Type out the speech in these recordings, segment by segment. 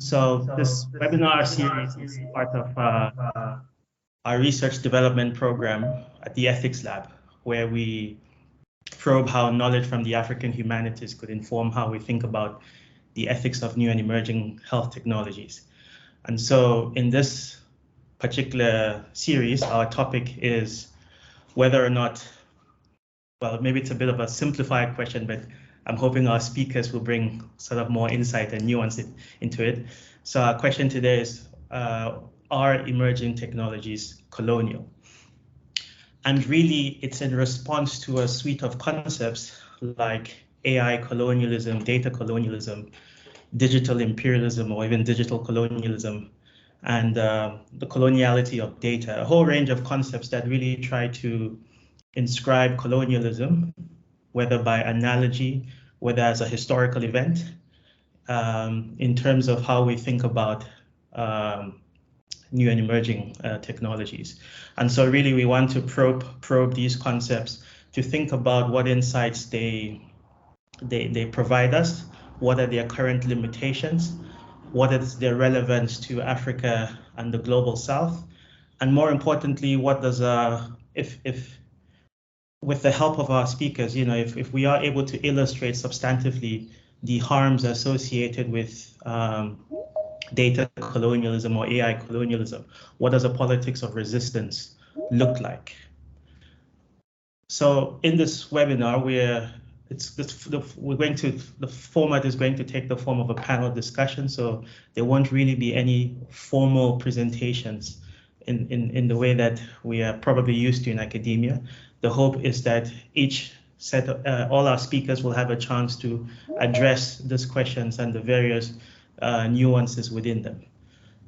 So this webinar series is part of our research development program at the Ethics Lab, where we probe how knowledge from the African humanities could inform how we think about the ethics of new and emerging health technologies. And so in this particular series, our topic is whether or not, well, maybe it's a bit of a simplified question, but I'm hoping our speakers will bring sort of more insight and nuance into it. So our question today is, are emerging technologies colonial? And really, it's in response to a suite of concepts like AI colonialism, data colonialism, digital imperialism, or even digital colonialism, and the coloniality of data, a whole range of concepts that really try to inscribe colonialism, whether by analogy, whether as a historical event, in terms of how we think about new and emerging technologies. And so really we want to probe these concepts to think about what insights they provide us, what are their current limitations, what is their relevance to Africa and the global South, and more importantly, what does if with the help of our speakers, if we are able to illustrate substantively the harms associated with data colonialism or AI colonialism, what does a politics of resistance look like? So in this webinar, the format is going to take the form of a panel discussion, so there won't really be any formal presentations in the way that we are probably used to in academia. The hope is that each set of, all our speakers will have a chance to address these questions and the various nuances within them.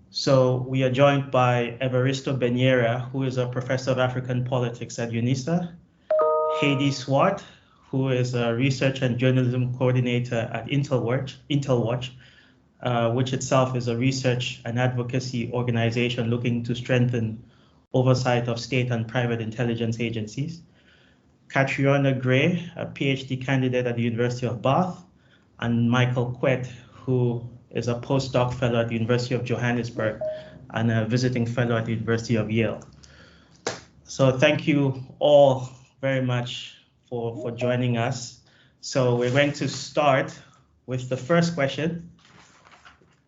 So we are joined by Everisto Benyera, who is a professor of African politics at UNISA, Heidi Swart, who is a research and journalism coordinator at Intelwatch, which itself is a research and advocacy organization looking to strengthen oversight of state and private intelligence agencies. Catriona Gray, a PhD candidate at the University of Bath, and Michael Kwet, who is a postdoc fellow at the University of Johannesburg and a visiting fellow at the University of Yale. So thank you all very much for joining us. So we're going to start with the first question.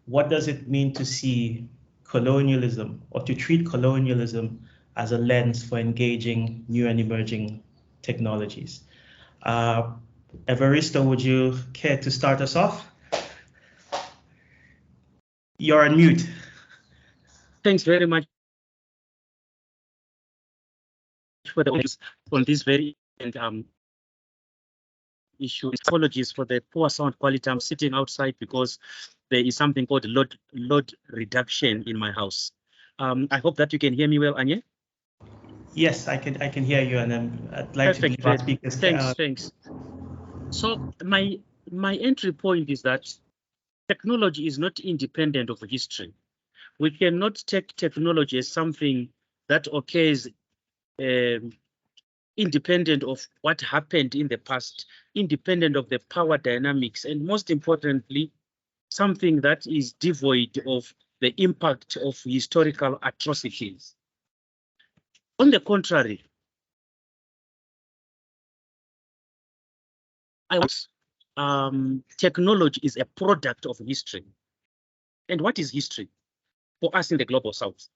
What does it mean to see colonialism or to treat colonialism as a lens for engaging new and emerging technologies? Everisto, would you care to start us off? You're on mute. Thanks very much for the focus on this very issue. Apologies for the poor sound quality. I'm sitting outside because there is something called load reduction in my house. I hope that you can hear me well, Anye. Yes, I can hear you, and I'd like to give our speakers. Thanks. So my entry point is that technology is not independent of history. We cannot take technology as something that occurs independent of what happened in the past, independent of the power dynamics, and most importantly, something that is devoid of the impact of historical atrocities. On the contrary, technology is a product of history. And what is history for us in the global South?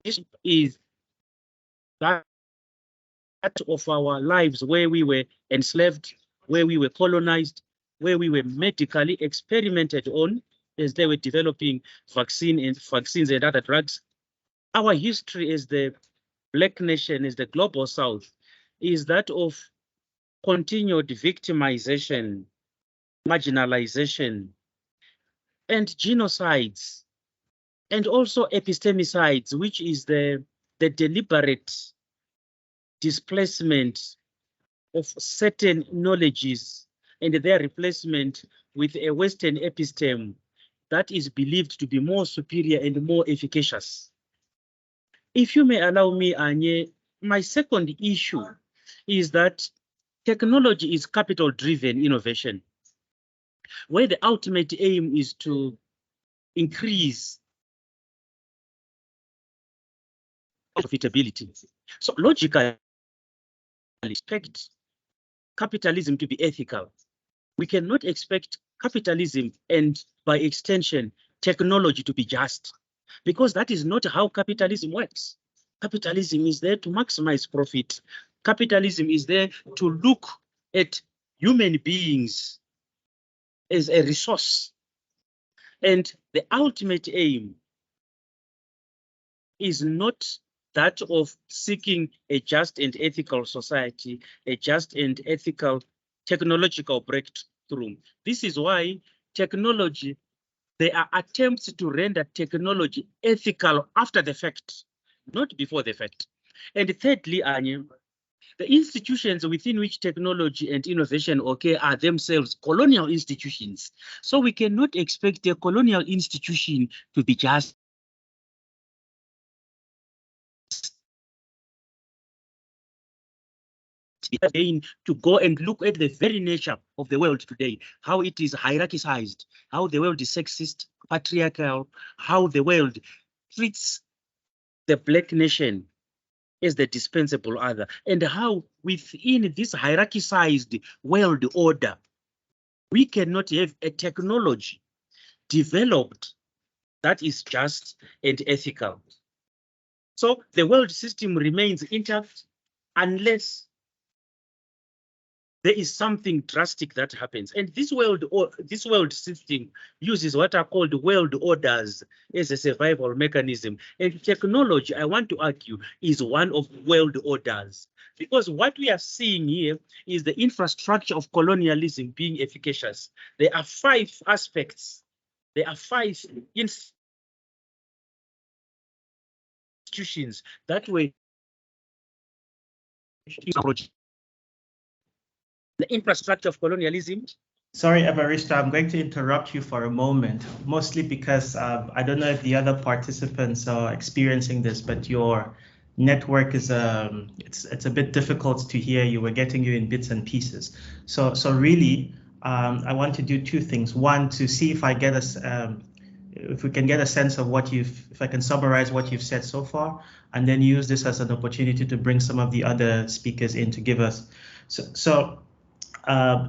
History is that of our lives where we were enslaved, where we were colonized, where we were medically experimented on as they were developing vaccines and other drugs. Our history as the Black nation, as the global South, is that of continued victimization, marginalization, and genocides, and also epistemicides, which is the deliberate displacement of certain knowledges and their replacement with a Western episteme that is believed to be more superior and more efficacious. If you may allow me, Anye, my second issue is that technology is capital-driven innovation. where the ultimate aim is to increase profitability. So logically, expect capitalism to be ethical. We cannot expect capitalism and, by extension, technology to be just, because that is not how capitalism works. Capitalism is there to maximize profit. Capitalism is there to look at human beings as a resource. And the ultimate aim is not that of seeking a just and ethical society, a just and ethical technological breakthrough. This is why technology, there are attempts to render technology ethical after the fact, not before the fact. And thirdly, Anya, the institutions within which technology and innovation occur are themselves colonial institutions. So we cannot expect a colonial institution to be just again, to go and look at the very nature of the world today, how it is hierarchized, how the world is sexist, patriarchal, how the world treats the Black nation as the dispensable other, and how within this hierarchized world order, we cannot have a technology developed that is just and ethical. So the world system remains intact unless there is something drastic that happens. And this world system uses what are called world orders as a survival mechanism. And technology, I want to argue, is one of world orders. Because what we are seeing here is the infrastructure of colonialism being efficacious. There are 5 aspects. There are 5 institutions that were the infrastructure of colonialism. Sorry, Everisto, I'm going to interrupt you for a moment, mostly because I don't know if the other participants are experiencing this, but your network is it's a bit difficult to hear you. We're getting you in bits and pieces. So really, I want to do 2 things. One, to see if I get if we can get a sense of what if I can summarize what you've said so far, and then use this as an opportunity to bring some of the other speakers in to give us.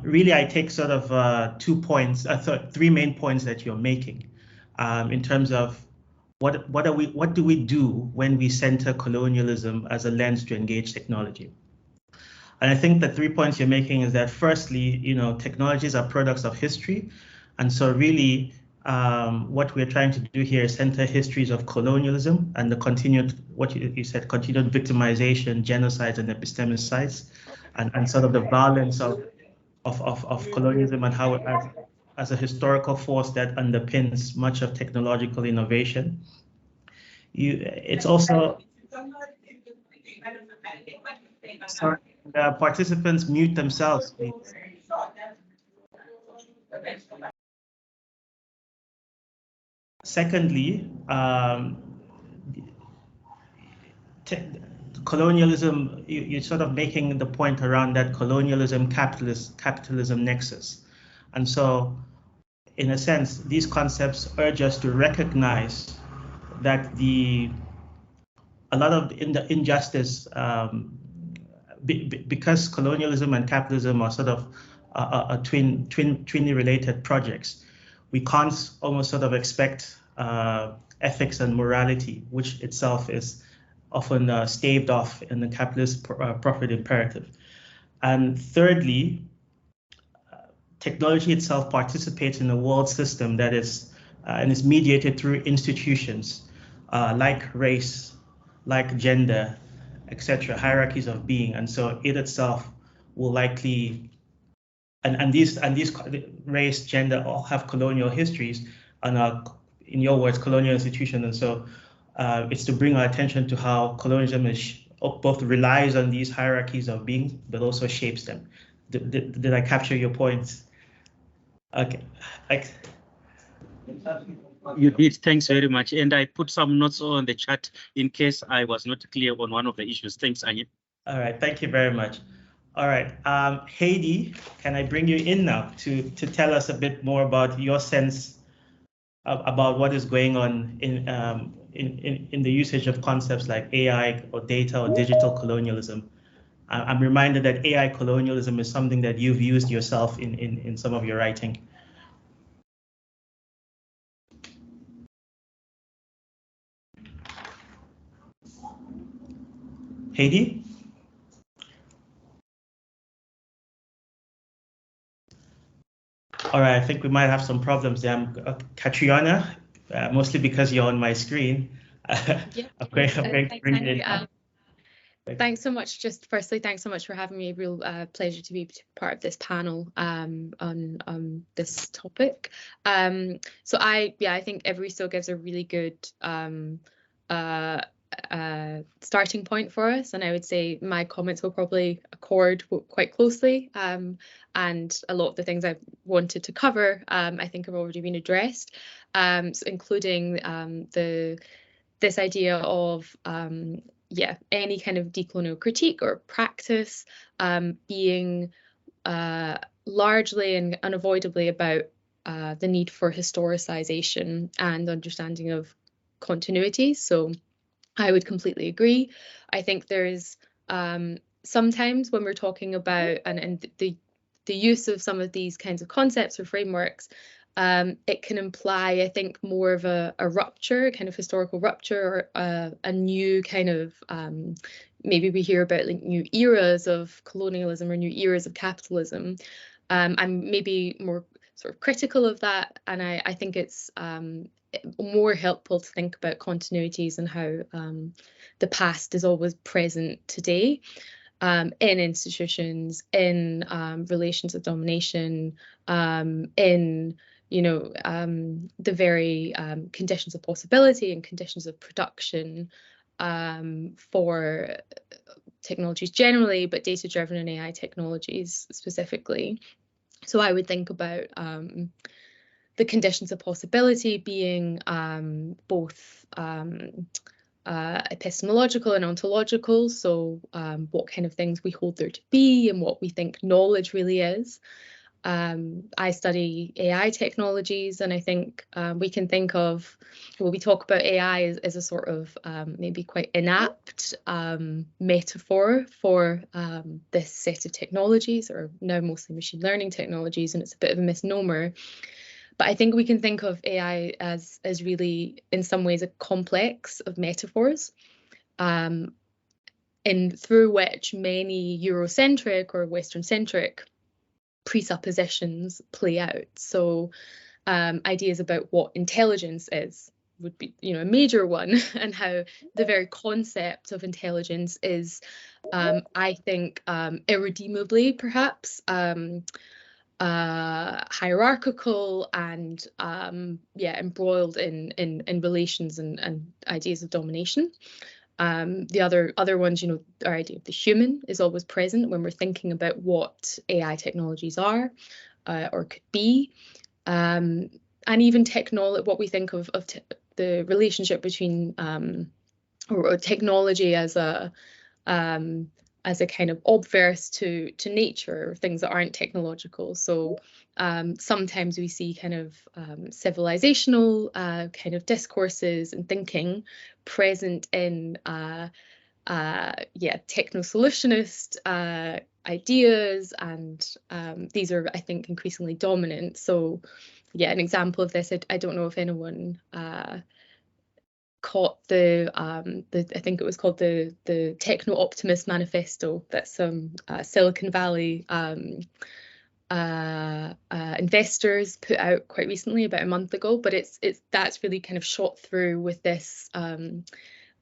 Really, I take sort of 2 points, 3 main points that you're making in terms of what do we do when we center colonialism as a lens to engage technology. And I think the 3 points you're making is that firstly, technologies are products of history, and so really what we're trying to do here is center histories of colonialism and the continued, what you said, continued victimization, genocides, and epistemicides, and sort of the violence of colonialism and how it as a historical force that underpins much of technological innovation. It's also, sorry, the participants mute themselves, please. Secondly, colonialism, you're sort of making the point around that colonialism, capitalism nexus. And so, in a sense, these concepts urge us to recognize that a lot of the injustice, because colonialism and capitalism are sort of twinly related projects, we can't almost sort of expect ethics and morality, which itself is often staved off in the capitalist profit imperative. And thirdly, technology itself participates in a world system that is and is mediated through institutions like race, like gender, etc., hierarchies of being. And so it itself will likely, and these race, gender all have colonial histories and are, in your words, colonial institutions. And so it's to bring our attention to how colonialism both relies on these hierarchies of being, but also shapes them. Did I capture your points? Okay. You did. Thanks very much. And I put some notes on the chat in case I was not clear on one of the issues. Thanks, Anya. All right. Thank you very much. All right. Heidi, can I bring you in now to tell us a bit more about your sense about what is going on in the usage of concepts like AI or data or digital colonialism? I'm reminded that AI colonialism is something that you've used yourself in some of your writing. Heidi? All right, I think we might have some problems there. Catriona, mostly because you're on my screen. Yeah. I'm going to bring you in. Thanks so much. Just firstly, thanks so much for having me. A real pleasure to be part of this panel on this topic. So I think Everisto gives a really good starting point for us, and I would say my comments will probably accord quite closely. And a lot of the things I've wanted to cover, I think, have already been addressed, so including this idea of any kind of decolonial critique or practice being largely and unavoidably about the need for historicization and understanding of continuity. So I would completely agree. I think there's sometimes when we're talking about and the use of some of these kinds of concepts or frameworks, it can imply, I think, more of a rupture, kind of historical rupture, or a new kind of, maybe we hear about like new eras of colonialism or new eras of capitalism. I'm maybe more sort of critical of that, and I think it's more helpful to think about continuities and how the past is always present today. In institutions, in relations of domination, in the very conditions of possibility and conditions of production for technologies generally, but data-driven and AI technologies specifically. So I would think about the conditions of possibility being both epistemological and ontological, so what kind of things we hold there to be and what we think knowledge really is. I study AI technologies, and I think we can think of, we talk about AI as a sort of maybe quite inapt metaphor for this set of technologies, or now mostly machine learning technologies, and it's a bit of a misnomer. But I think we can think of AI as really, in some ways, a complex of metaphors, through which many Eurocentric or Western-centric presuppositions play out. So ideas about what intelligence is would be, a major one, and how the very concept of intelligence is, I think, irredeemably, perhaps, hierarchical and embroiled in relations and ideas of domination. The other ones, our idea of the human is always present when we're thinking about what AI technologies are or could be, and even what we think of the relationship between or technology as a kind of obverse to nature, things that aren't technological. So sometimes we see kind of civilizational kind of discourses and thinking present in techno-solutionist ideas, and these are, I think, increasingly dominant. So an example of this, I don't know if anyone caught I think it was called the Techno Optimist Manifesto that some Silicon Valley investors put out quite recently, about a month ago. But that's really kind of shot through with this kind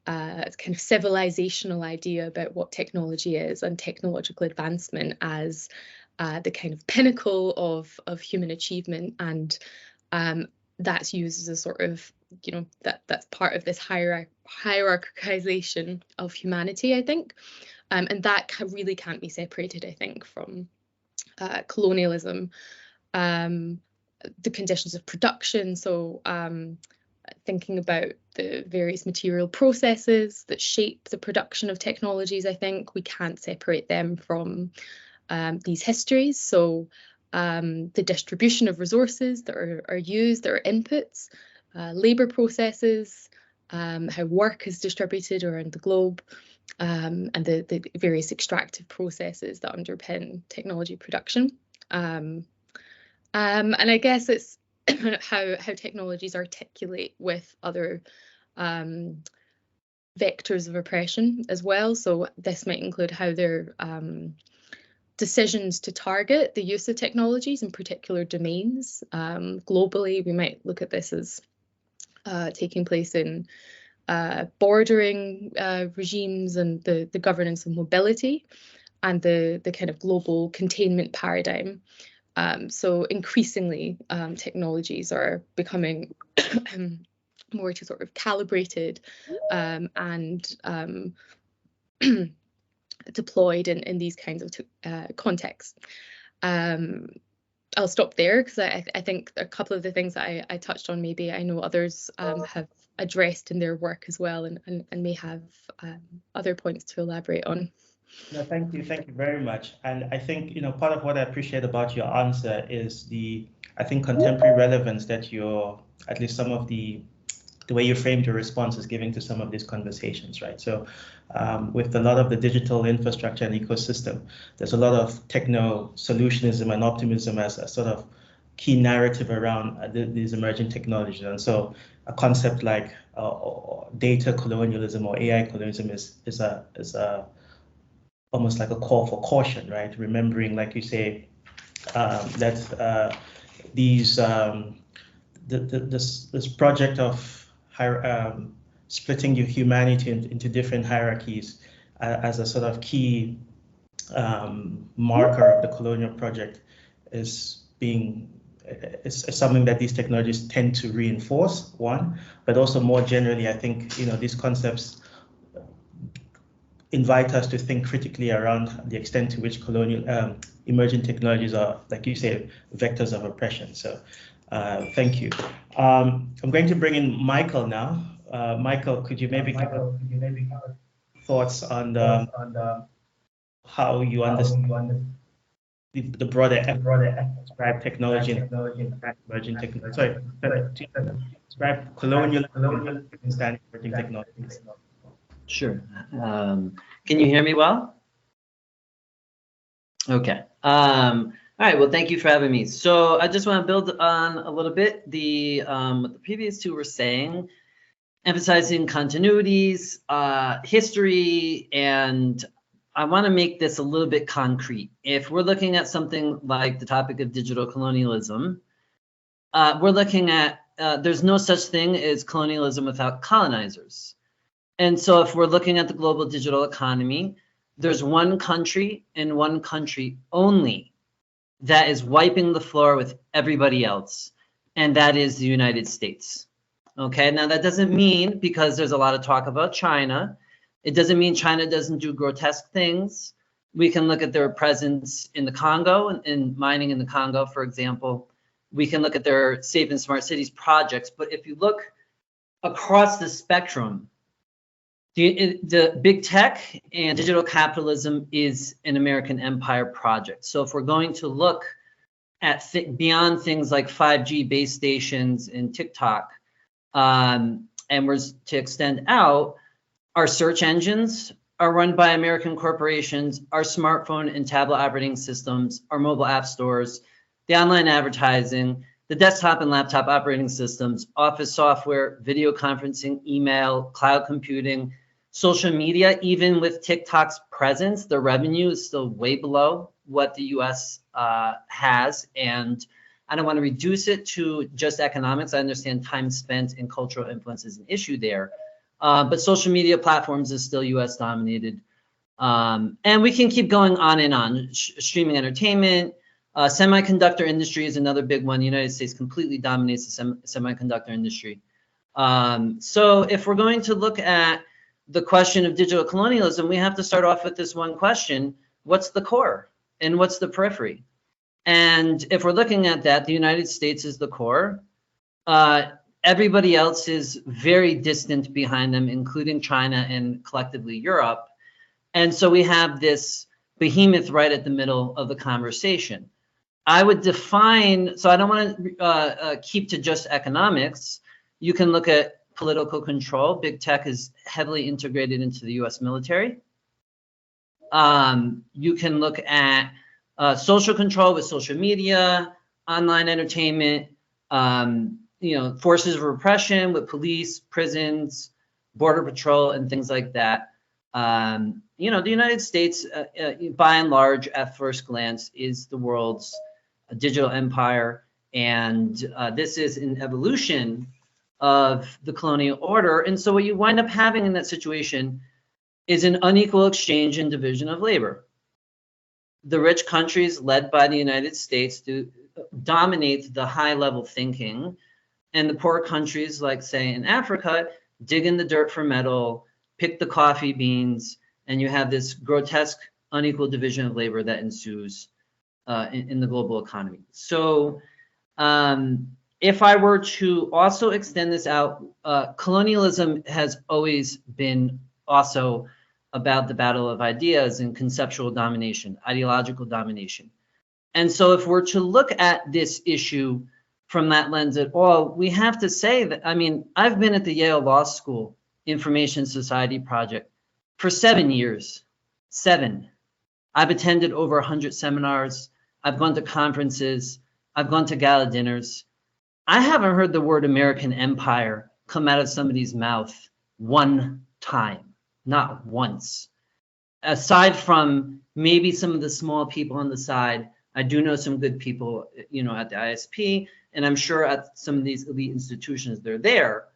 of civilizational idea about what technology is, and technological advancement as the kind of pinnacle of human achievement, and that's used as a sort of, that's part of this hierarchization of humanity, I think, and that really can't be separated, I think, from colonialism, the conditions of production. So thinking about the various material processes that shape the production of technologies, I think we can't separate them from these histories. So the distribution of resources that are used, that are inputs, labour processes, how work is distributed around the globe, and the various extractive processes that underpin technology production. And I guess it's how technologies articulate with other vectors of oppression as well. So this might include how their decisions to target the use of technologies in particular domains. Globally, we might look at this as taking place in bordering regimes and the governance of mobility and the kind of global containment paradigm. So increasingly, technologies are becoming more to sort of calibrated and deployed in these kinds of contexts. I'll stop there because I think a couple of the things that I touched on, maybe I know others have addressed in their work as well, and may have other points to elaborate on. No, thank you very much. And I think, you know, part of what I appreciate about your answer is I think contemporary relevance that at least some of the way you framed your response is giving to some of these conversations, right? So with a lot of the digital infrastructure and ecosystem, there's a lot of techno-solutionism and optimism as a sort of key narrative around these emerging technologies. And so a concept like data colonialism or AI colonialism is almost like a call for caution, right? Remembering, like you say, that this project of splitting your humanity into different hierarchies as a sort of key marker of the colonial project is something that these technologies tend to reinforce, one, but also more generally, I think, you know, these concepts invite us to think critically around the extent to which colonial emerging technologies are, like you say, vectors of oppression. So thank you. I'm going to bring in Michael now. Michael, could you maybe give thoughts on how you understand the broader describe technology and emerging technology? Sorry, describe colonial understanding emerging technologies. Sure. Can you hear me well? Okay. All right. Well, thank you for having me. So I just want to build on a little bit what the previous two were saying, emphasizing continuities, history, and I want to make this a little bit concrete. If we're looking at something like the topic of digital colonialism, we're looking at there's no such thing as colonialism without colonizers. And so if we're looking at the global digital economy, there's one country and one country only that is wiping the floor with everybody else, and that is the United States. Okay, now that doesn't mean, because there's a lot of talk about China, it doesn't mean China doesn't do grotesque things. We can look at their presence in the Congo, in mining in the Congo, for example. We can look at their safe and smart cities projects, but if you look across the spectrum, the big tech and digital capitalism is an American empire project. So if we're going to look at beyond things like 5G base stations and TikTok, and we're to extend out, our search engines are run by American corporations, our smartphone and tablet operating systems, our mobile app stores, the online advertising, the desktop and laptop operating systems, office software, video conferencing, email, cloud computing, social media. Even with TikTok's presence, the revenue is still way below what the US has. And I don't want to reduce it to just economics. I understand time spent and cultural influence is an issue there. But social media platforms is still US dominated. And we can keep going on and on. Streaming entertainment, semiconductor industry is another big one. The United States completely dominates the semiconductor industry. So if we're going to look at the question of digital colonialism, we have to start off with this one question: what's the core and what's the periphery? And if we're looking at that, the United States is the core. everybody else is very distant behind them, including China and collectively Europe. And so we have this behemoth right at the middle of the conversation. I would define, so I don't want to keep to just economics. You can look at political control. Big tech is heavily integrated into the US military. You can look at social control with social media, online entertainment, forces of repression with police, prisons, border patrol, and things like that. The United States, by and large, at first glance, is the world's digital empire, and this is an evolution of the colonial order. And so what you wind up having in that situation is an unequal exchange and division of labor. The rich countries, led by the United States, dominate the high-level thinking, and the poor countries, like say in Africa, dig in the dirt for metal, pick the coffee beans, and you have this grotesque, unequal division of labor that ensues in the global economy. So if I were to also extend this out, colonialism has always been also about the battle of ideas and conceptual domination, ideological domination. And so if we're to look at this issue from that lens at all, we have to say that, I mean, I've been at the Yale Law School Information Society Project for 7 years, 7. I've attended over 100 seminars. I've gone to conferences. I've gone to gala dinners. I haven't heard the word American empire come out of somebody's mouth one time, not once. Aside from maybe some of the small people on the side, I do know some good people, at the ISP, and I'm sure at some of these elite institutions, they're there.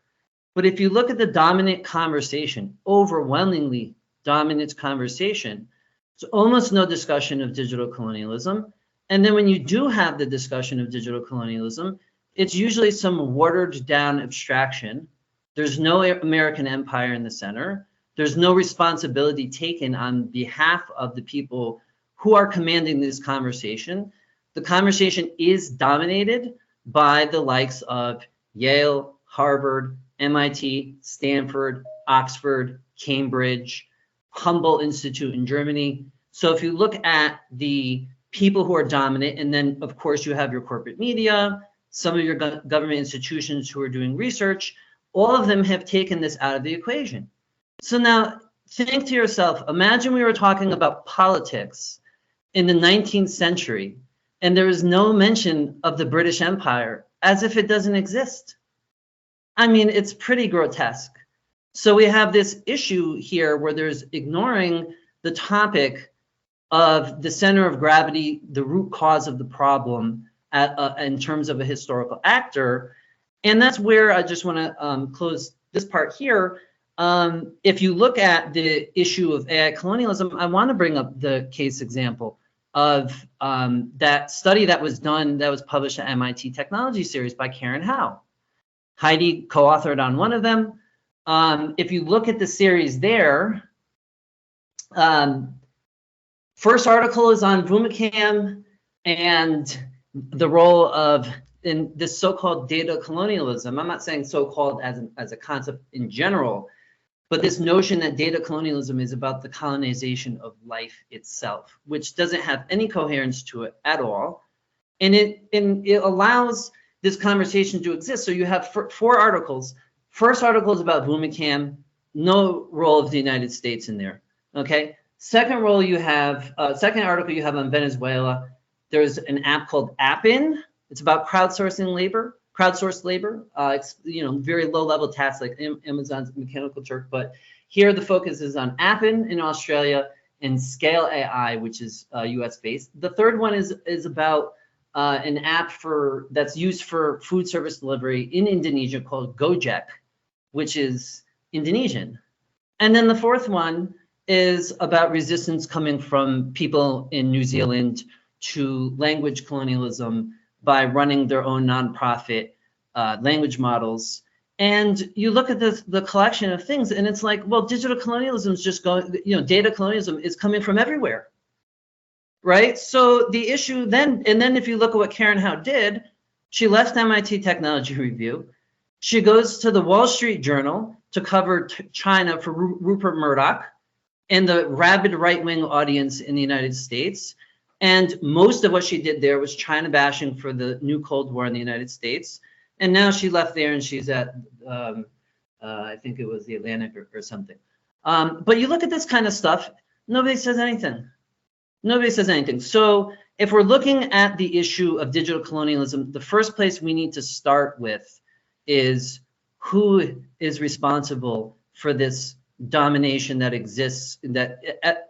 But if you look at the dominant conversation, overwhelmingly dominant conversation, there's almost no discussion of digital colonialism. And then when you do have the discussion of digital colonialism, it's usually some watered down abstraction. There's no American empire in the center. There's no responsibility taken on behalf of the people who are commanding this conversation. The conversation is dominated by the likes of Yale, Harvard, MIT, Stanford, Oxford, Cambridge, Humboldt Institute in Germany. So if you look at the people who are dominant, and then of course you have your corporate media, some of your government institutions who are doing research, all of them have taken this out of the equation. So now think to yourself, imagine we were talking about politics in the 19th century, and there is no mention of the British Empire, as if it doesn't exist. I mean, it's pretty grotesque. So we have this issue here where there's ignoring the topic of the center of gravity, the root cause of the problem in terms of a historical actor. And that's where I just want to close this part here. If you look at the issue of AI colonialism, I want to bring up the case example of that study that was done, that was published at MIT Technology Series by Karen Howe. Heidi co-authored on one of them. If you look at the series there, first article is on Boomacam and the role of in this so-called data colonialism. I'm not saying so-called as a concept in general, but this notion that data colonialism is about the colonization of life itself, which doesn't have any coherence to it at all. And it allows this conversation to exist. So you have 4 articles. First article is about Boomacam, no role of the United States in there, okay? Second article you have on Venezuela. There's an app called Appin. It's about crowdsourced labor. It's very low-level tasks like Amazon's Mechanical Turk. But here the focus is on Appin in Australia and Scale AI, which is U.S.-based. The third one is about an app that's used for food service delivery in Indonesia called Gojek, which is Indonesian. And then the fourth one is about resistance coming from people in New Zealand to language colonialism by running their own nonprofit language models. And you look at the collection of things, and it's like, well, digital colonialism is just going, data colonialism is coming from everywhere, right? So the issue then, and then if you look at what Karen Howe did, she left MIT Technology Review. She goes to the Wall Street Journal to cover China for Rupert Murdoch and the rabid right-wing audience in the United States. And most of what she did there was China bashing for the new Cold War in the United States. And now she left there and she's at, I think it was the Atlantic or something. But you look at this kind of stuff, nobody says anything. Nobody says anything. So if we're looking at the issue of digital colonialism, the first place we need to start with is who is responsible for this domination that exists, that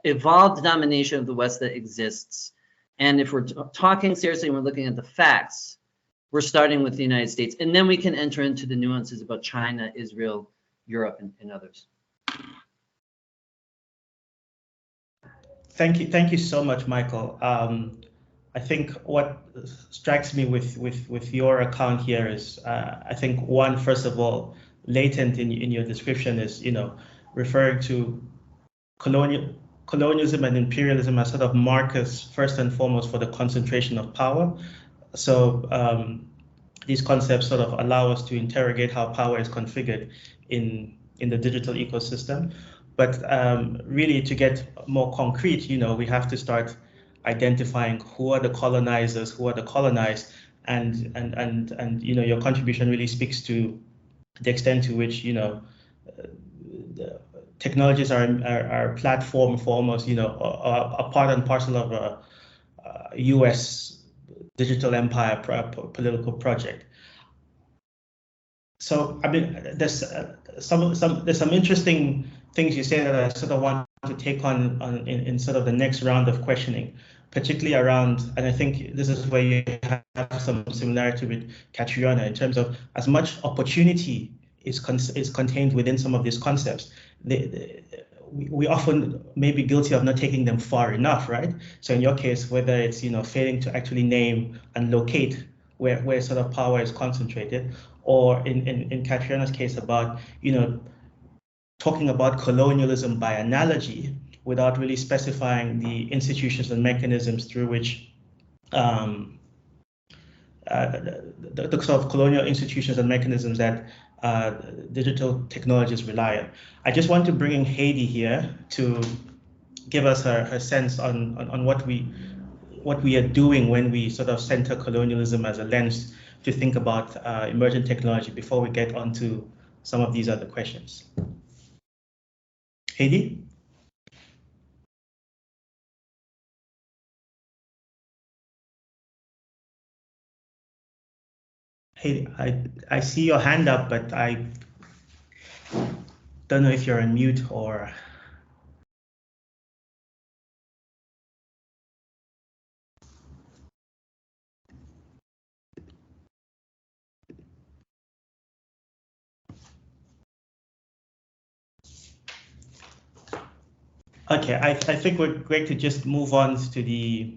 evolved domination of the West that exists. And if we're talking seriously and we're looking at the facts, we're starting with the United States. And then we can enter into the nuances about China, Israel, Europe, and others. Thank you so much, Michael. I think what strikes me with your account here is, I think one, first of all, latent in your description is, referring to colonialism and imperialism as sort of markers, first and foremost, for the concentration of power. So these concepts sort of allow us to interrogate how power is configured in the digital ecosystem. But really, to get more concrete, we have to start identifying who are the colonizers, who are the colonized, and your contribution really speaks to the extent to which the technologies are a platform for almost a part and parcel of a U.S. digital empire political project. So I mean, there's some interesting things you say that I sort of want to take on in sort of the next round of questioning, particularly around, and I think this is where you have some similarity with Catriona in terms of as much opportunity is contained within some of these concepts. We often may be guilty of not taking them far enough, right? So in your case, whether it's failing to actually name and locate where sort of power is concentrated, or in Catriona's case about talking about colonialism by analogy without really specifying the institutions and mechanisms through which the sort of colonial institutions and mechanisms that digital technologies rely on. I just want to bring in Heidi here to give us her sense on what we are doing when we sort of center colonialism as a lens to think about emergent technology before we get onto some of these other questions. Heidi? Heidi, I see your hand up, but I don't know if you're on mute or... Okay, I think we're going to just move on to the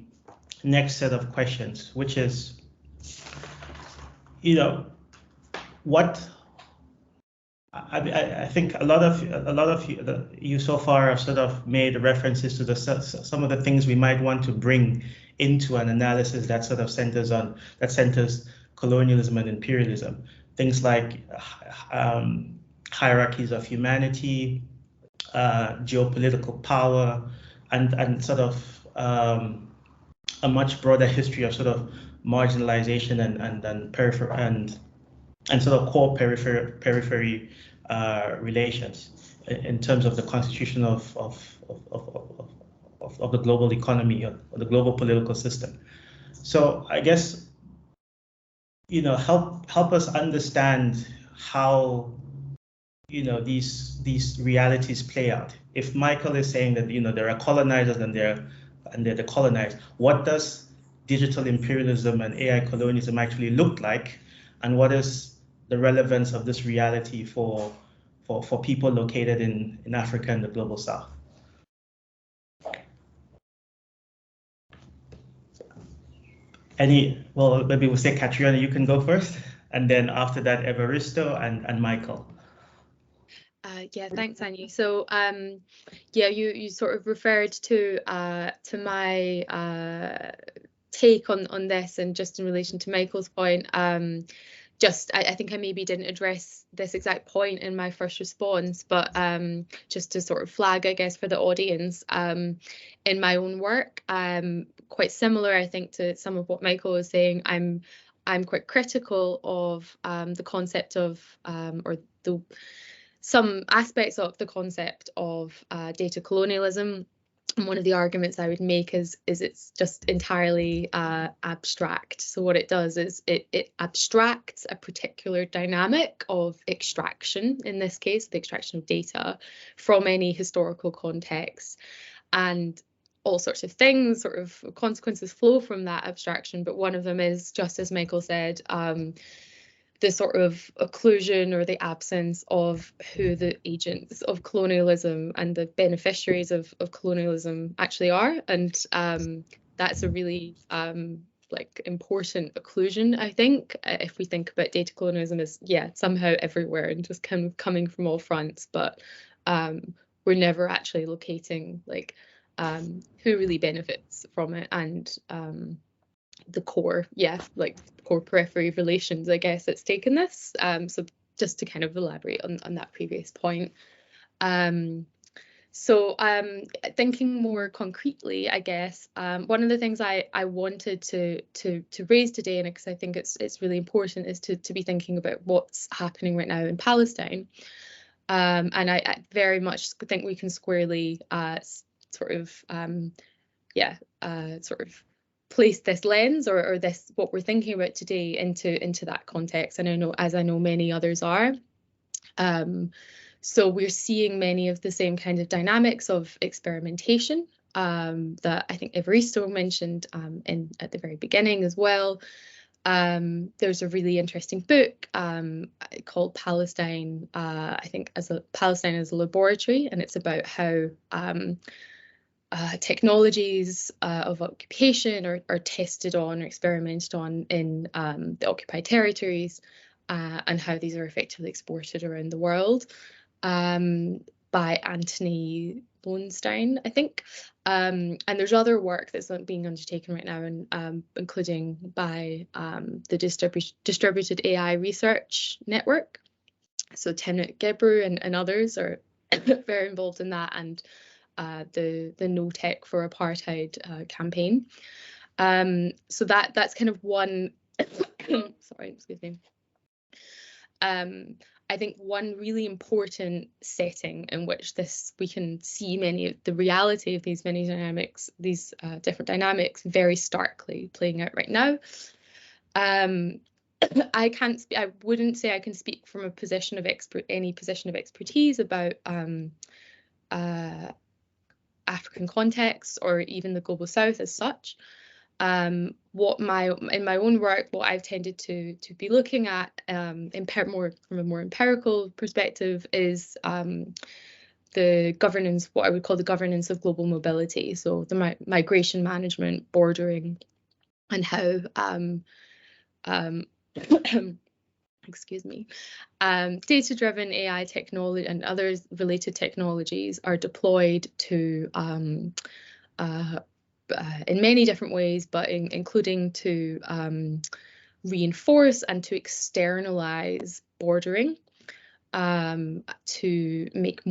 next set of questions, which is, what I think a lot of you so far have sort of made references to some of the things we might want to bring into an analysis that sort of centers colonialism and imperialism. Things like hierarchies of humanity, geopolitical power, and sort of a much broader history of sort of marginalization and sort of core periphery relations in terms of the constitution of the global economy or the global political system. So I guess help us understand how these realities play out. If Michael is saying that there are colonizers and they're the colonized, what does digital imperialism and AI colonialism actually look like, and what is the relevance of this reality for people located in Africa and the global South? Well, maybe we'll say Catriona, you can go first, and then after that Everisto and Michael. Yeah, thanks, Anu. So yeah, you sort of referred to my take on this, and just in relation to Michael's point, I think I maybe didn't address this exact point in my first response, but just to sort of flag, I guess, for the audience, in my own work, quite similar, I think, to some of what Michael was saying. I'm quite critical of the concept of, some aspects of the concept of data colonialism. And one of the arguments I would make is it's just entirely abstract. So what it does is it abstracts a particular dynamic of extraction, in this case, the extraction of data, from any historical context. And all sorts of things, sort of consequences flow from that abstraction. But one of them is, just as Michael said, the sort of occlusion or the absence of who the agents of colonialism and the beneficiaries of colonialism actually are. And that's a really like important occlusion, I think, if we think about data colonialism as, yeah, somehow everywhere and just kind of coming from all fronts, but we're never actually locating like who really benefits from it, and the core, like core periphery relations, I guess, that's taken this. So just to kind of elaborate on that previous point. So thinking more concretely, I guess, one of the things I wanted to raise today, and because I think it's really important, is to be thinking about what's happening right now in Palestine. And I very much think we can squarely sort of place this lens or this, what we're thinking about today, into that context. And I know many others are. So we're seeing many of the same kind of dynamics of experimentation that I think Everisto mentioned at the very beginning as well. There's a really interesting book called Palestine, I think, Palestine as a Laboratory, and it's about how technologies of occupation are tested on or experimented on in the occupied territories, and how these are effectively exported around the world, by Anthony Lowenstein, I think. And there's other work that's being undertaken right now, and including by the Distributed AI Research Network. So Timnit Gebru and others are very involved in that, and the No Tech for Apartheid campaign. So that's kind of one. Sorry, excuse me. I think one really important setting in which we can see the reality of these many dynamics, these different dynamics, very starkly playing out right now. I wouldn't say I can speak from a position of any position of expertise about African context or even the global South as such. In my own work, what I've tended to be looking at from a more empirical perspective is the governance, what I would call the governance of global mobility. So the migration management, bordering, and how excuse me, data-driven AI technology and other related technologies are deployed to in many different ways, but including to reinforce and to externalize bordering, to make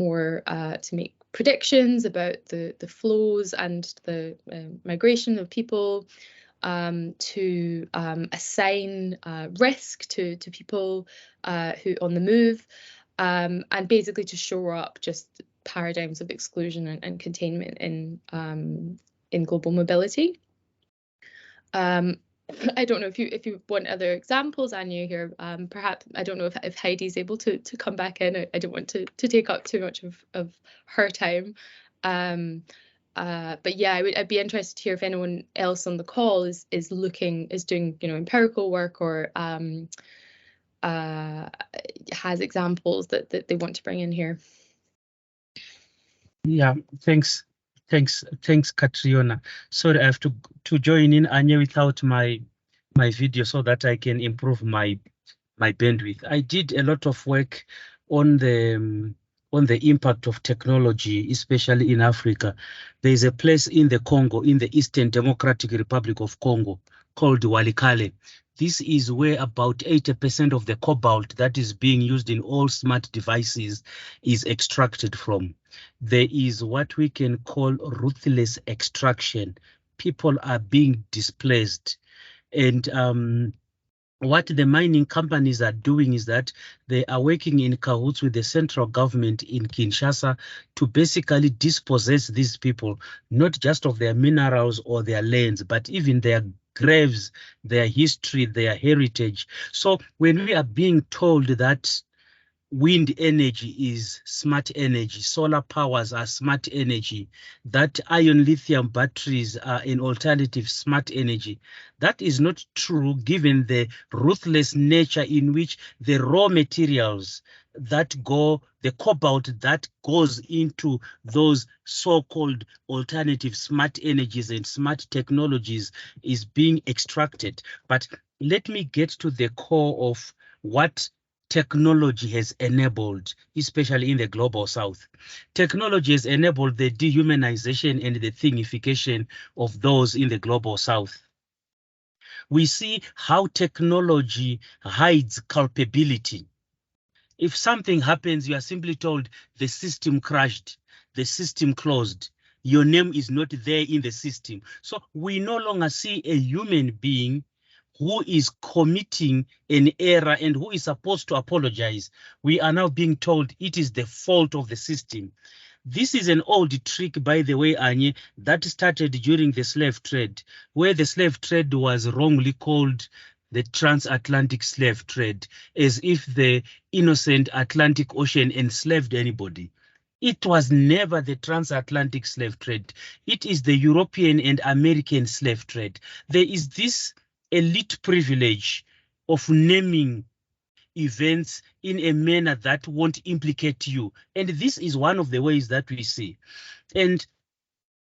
predictions about the flows and the migration of people, to assign risk to people who on the move, and basically to shore up just paradigms of exclusion and containment in global mobility. I don't know if you want other examples, Anya, here. Perhaps, I don't know if Heidi's able to come back in. I don't want to take up too much of her time. But yeah, I'd be interested to hear if anyone else on the call is doing empirical work or has examples that they want to bring in here. Yeah, thanks, Catriona. Sorry, I have to join in, Anya, without my video so that I can improve my bandwidth. I did a lot of work on the impact of technology, especially in Africa. There is a place in the Congo, in the Eastern Democratic Republic of Congo, called Walikale. This is where about 80% of the cobalt that is being used in all smart devices is extracted from. There is what we can call ruthless extraction. People are being displaced. And what the mining companies are doing is that they are working in cahoots with the central government in Kinshasa to basically dispossess these people, not just of their minerals or their lands, but even their graves, their history, their heritage. So when we are being told that wind energy is smart energy, solar powers are smart energy, that ion lithium batteries are an alternative smart energy, that is not true given the ruthless nature in which the raw materials that go, the cobalt that goes into those so-called alternative smart energies and smart technologies is being extracted. But let me get to the core of what technology has enabled, especially in the global south. Technology has enabled the dehumanization and the thingification of those in the global south. We see how technology hides culpability. If something happens, you are simply told the system crashed, the system closed. Your name is not there in the system. So we no longer see a human being who is committing an error and who is supposed to apologize. We are now being told it is the fault of the system. This is an old trick, by the way, Anye, that started during the slave trade, where the slave trade was wrongly called the transatlantic slave trade, as if the innocent Atlantic Ocean enslaved anybody. It was never the transatlantic slave trade. It is the European and American slave trade. There is this elite privilege of naming events in a manner that won't implicate you. And this is one of the ways that we see. And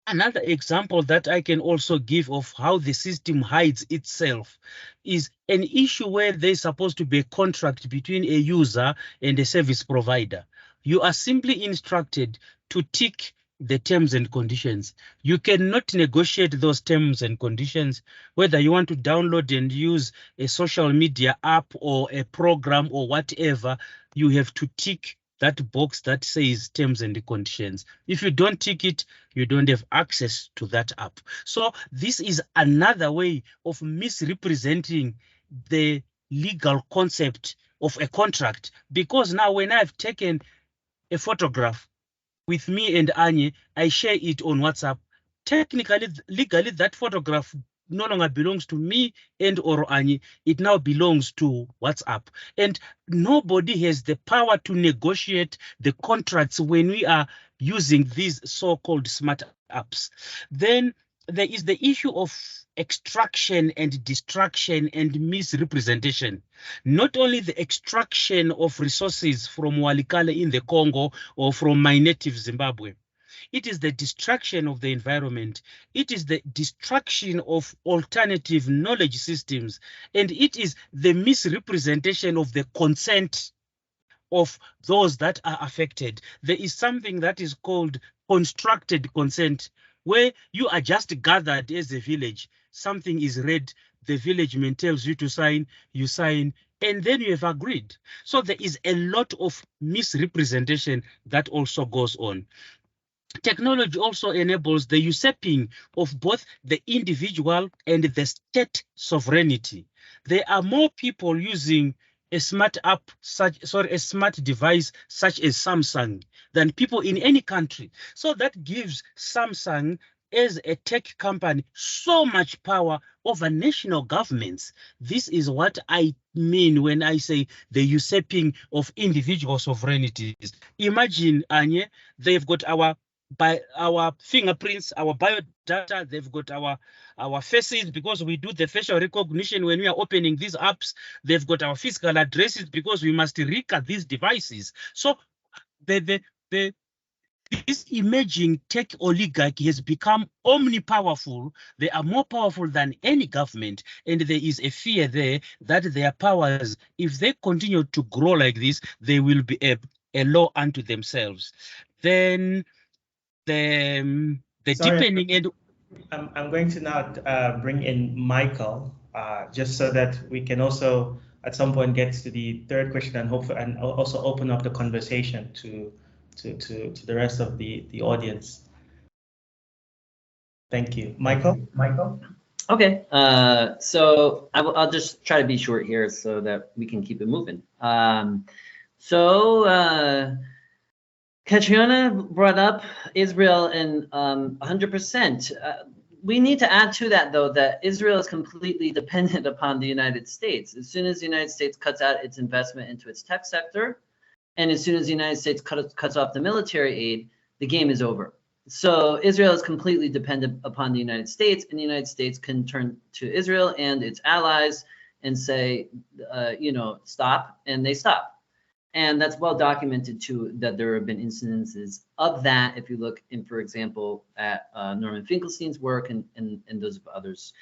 another example that I can also give of how the system hides itself is an issue where there's supposed to be a contract between a user and a service provider. You are simply instructed to tick the terms and conditions. You cannot negotiate those terms and conditions, whether you want to download and use a social media app or a program or whatever. You have to tick that box that says terms and conditions. If you don't tick it, you don't have access to that app. So this is another way of misrepresenting the legal concept of a contract, because now when I've taken a photograph with me and Anye, I share it on WhatsApp. Technically, legally, that photograph no longer belongs to me and or Anye. It now belongs to WhatsApp. And nobody has the power to negotiate the contracts when we are using these so-called smart apps. Then there is the issue of extraction and destruction and misrepresentation. Not only the extraction of resources from Walikale in the Congo or from my native Zimbabwe. It is the destruction of the environment. It is the destruction of alternative knowledge systems. And it is the misrepresentation of the consent of those that are affected. There is something that is called constructed consent, where you are just gathered as a village. Something is read, the village man tells you to sign, you sign, and then you have agreed. So there is a lot of misrepresentation that also goes on. Technology also enables the usurping of both the individual and the state sovereignty. There are more people using a smart app, a smart device such as Samsung than people in any country. So that gives Samsung as a tech company so much power over national governments. This is what I mean when I say the usurping of individual sovereignties. Imagine, Anye, they've got our fingerprints, our biodata, they've got our faces because we do the facial recognition when we are opening these apps. They've got our physical addresses because we must record these devices. So this emerging tech oligarchy has become omnipowerful. They are more powerful than any government, and there is a fear there that their powers, if they continue to grow like this, they will be a law unto themselves. Then the Sorry, deepening and I'm going to now bring in Michael, just so that we can also at some point get to the third question and hopefully and also open up the conversation to the rest of the audience. Thank you, Michael. Okay, so I'll just try to be short here so that we can keep it moving. Catriona brought up Israel and 100%. We need to add to that, though, that Israel is completely dependent upon the United States. As soon as the United States cuts out its investment into its tech sector, and as soon as the United States cuts off the military aid, the game is over. So Israel is completely dependent upon the United States, and the United States can turn to Israel and its allies and say, stop, and they stop. And that's well documented too, that there have been incidences of that. If you look in, for example, at Norman Finkelstein's work and those of others.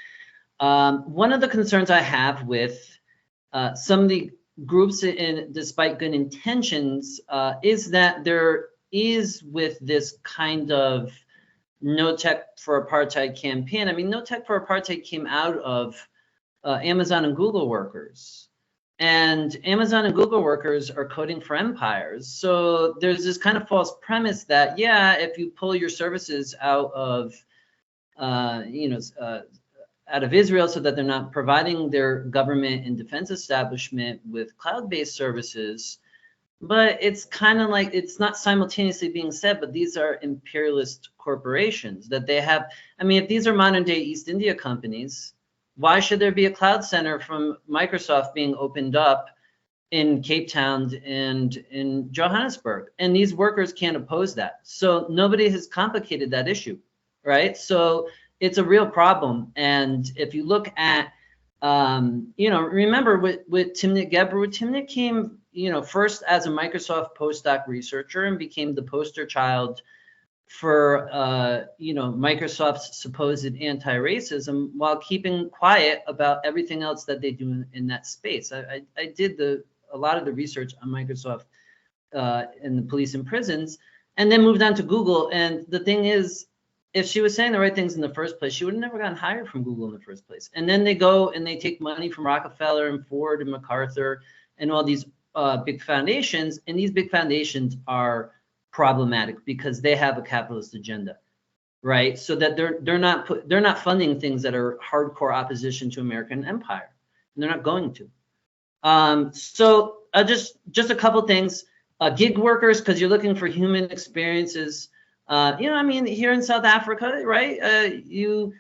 One of the concerns I have with some of the groups, despite good intentions, is that there is with this kind of no tech for apartheid campaign. I mean, no tech for apartheid came out of Amazon and Google workers. And Amazon and Google workers are coding for empires. So there's this kind of false premise that, yeah, if you pull your services out of, out of Israel so that they're not providing their government and defense establishment with cloud-based services, but it's kind of like, it's not simultaneously being said, but these are imperialist corporations that they have. I mean, if these are modern day East India companies, why should there be a cloud center from Microsoft being opened up in Cape Town and in Johannesburg? And these workers can't oppose that. So nobody has complicated that issue, right? So it's a real problem. And if you look at, remember with Timnit Gebru, Timnit came, first as a Microsoft postdoc researcher and became the poster child for Microsoft's supposed anti-racism while keeping quiet about everything else that they do in that space. I did a lot of the research on Microsoft and the police and prisons, and then moved on to Google. And the thing is, if she was saying the right things in the first place, she would have never gotten hired from Google in the first place. And then they go and they take money from Rockefeller and Ford and MacArthur and all these big foundations, and these big foundations are problematic because they have a capitalist agenda, right? So that they're not funding things that are hardcore opposition to American empire, and they're not going to. So just a couple things. Gig workers, because you're looking for human experiences. Here in South Africa, right? You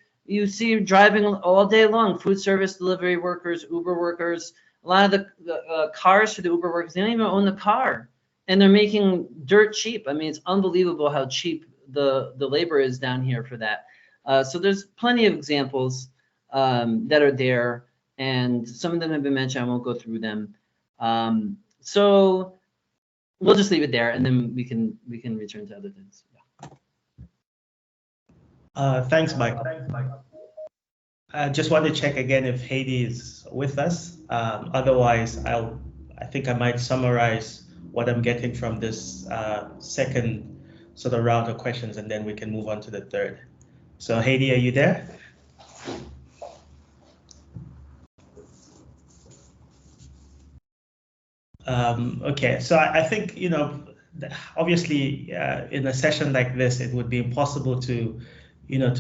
see driving all day long, food service delivery workers, Uber workers. A lot of the cars for the Uber workers, they don't even own the car. And they're making dirt cheap. I mean, it's unbelievable how cheap the labor is down here for that. So there's plenty of examples that are there, and some of them have been mentioned. I won't go through them. So we'll just leave it there, and then we can return to other things. Yeah. Thanks, Michael. I just want to check again if Heidi is with us. Otherwise, I think I might summarize what I'm getting from this second sort of round of questions, and then we can move on to the third. So Heidi, are you there? Okay, so I think, obviously in a session like this, it would be impossible to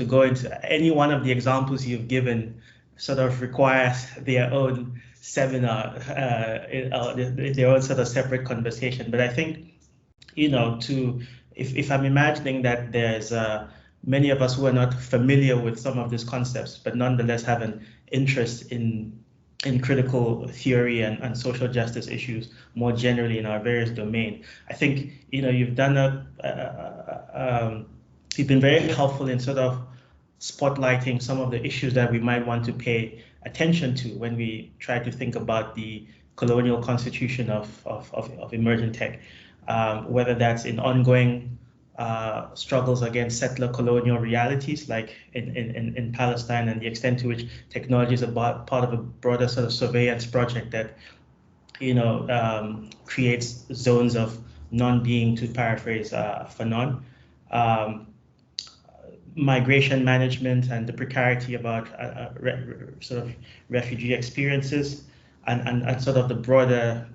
go into any one of the examples you've given. Sort of requires their own seminar, their own sort of separate conversation. But I think, if I'm imagining that there's many of us who are not familiar with some of these concepts, but nonetheless have an interest in critical theory and social justice issues more generally in our various domains, I think, you've done you've been very helpful in sort of spotlighting some of the issues that we might want to pay attention to when we try to think about the colonial constitution of emerging tech, whether that's in ongoing struggles against settler colonial realities like in Palestine, and the extent to which technology is part of a broader sort of surveillance project that creates zones of non-being, to paraphrase Fanon. migration management and the precarity about sort of refugee experiences, and sort of the broader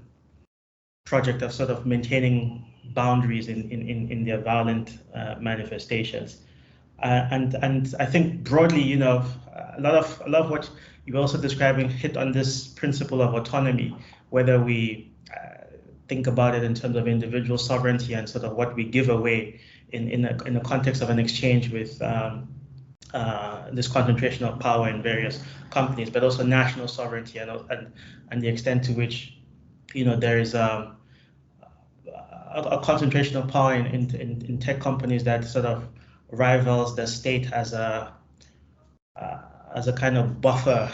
project of sort of maintaining boundaries in their violent manifestations. And I think broadly, you know, a lot of what you're also describing hit on this principle of autonomy, whether we think about it in terms of individual sovereignty and sort of what we give away in the context of an exchange with this concentration of power in various companies, but also national sovereignty and the extent to which, you know, there is a concentration of power in tech companies that sort of rivals the state as a kind of buffer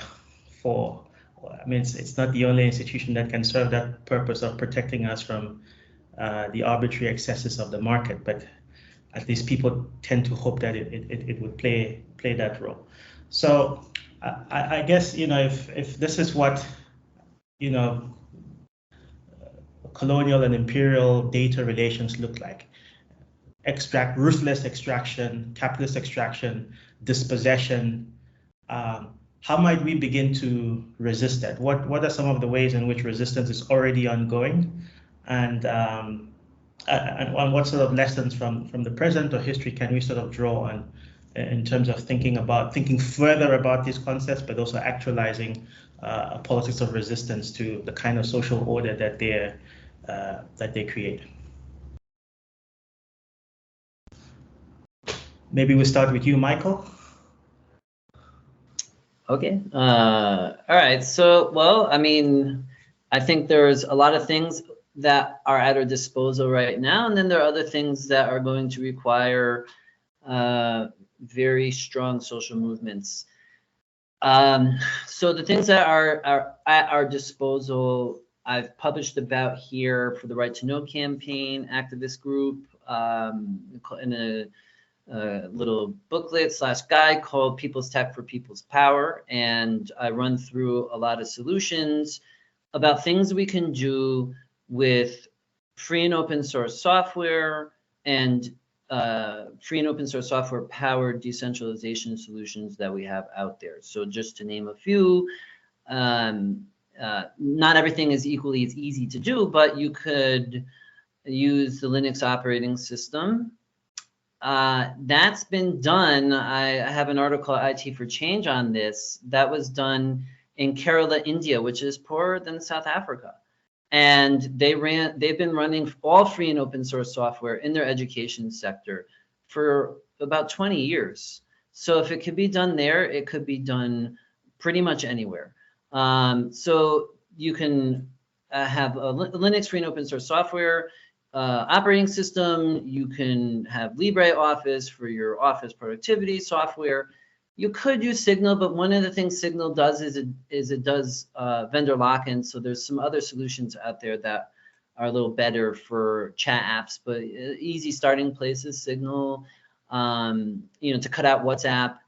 for. I mean, it's not the only institution that can serve that purpose of protecting us from the arbitrary excesses of the market, but at least people tend to hope that it would play that role. So I guess, you know, if this is what, you know, colonial and imperial data relations look like, ruthless extraction, capitalist extraction, dispossession, how might we begin to resist that? What are some of the ways in which resistance is already ongoing, and what sort of lessons from the present or history can we sort of draw on in terms of thinking further about these concepts, but also actualizing a politics of resistance to the kind of social order that they create? Maybe we start with you, Michael. Okay. All right. So, well, I mean, I think there's a lot of things that are at our disposal right now, and then there are other things that are going to require very strong social movements. So the things that are at our disposal, I've published about here for the Right to Know campaign activist group in a little booklet / guide called People's Tech for People's Power. And I run through a lot of solutions about things we can do with free and open source software and free and open source software powered decentralization solutions that we have out there. So just to name a few, not everything is equally as easy to do, but you could use the Linux operating system. That's been done. I have an article at IT for Change on this. That was done in Kerala, India, which is poorer than South Africa. And they've been running all free and open source software in their education sector for about 20 years. So if it could be done there, it could be done pretty much anywhere. So you can have a Linux free and open source software operating system. You can have LibreOffice for your office productivity software. You could use Signal, but one of the things Signal does is it does vendor lock-in. So there's some other solutions out there that are a little better for chat apps, but easy starting places, Signal, you know, to cut out WhatsApp.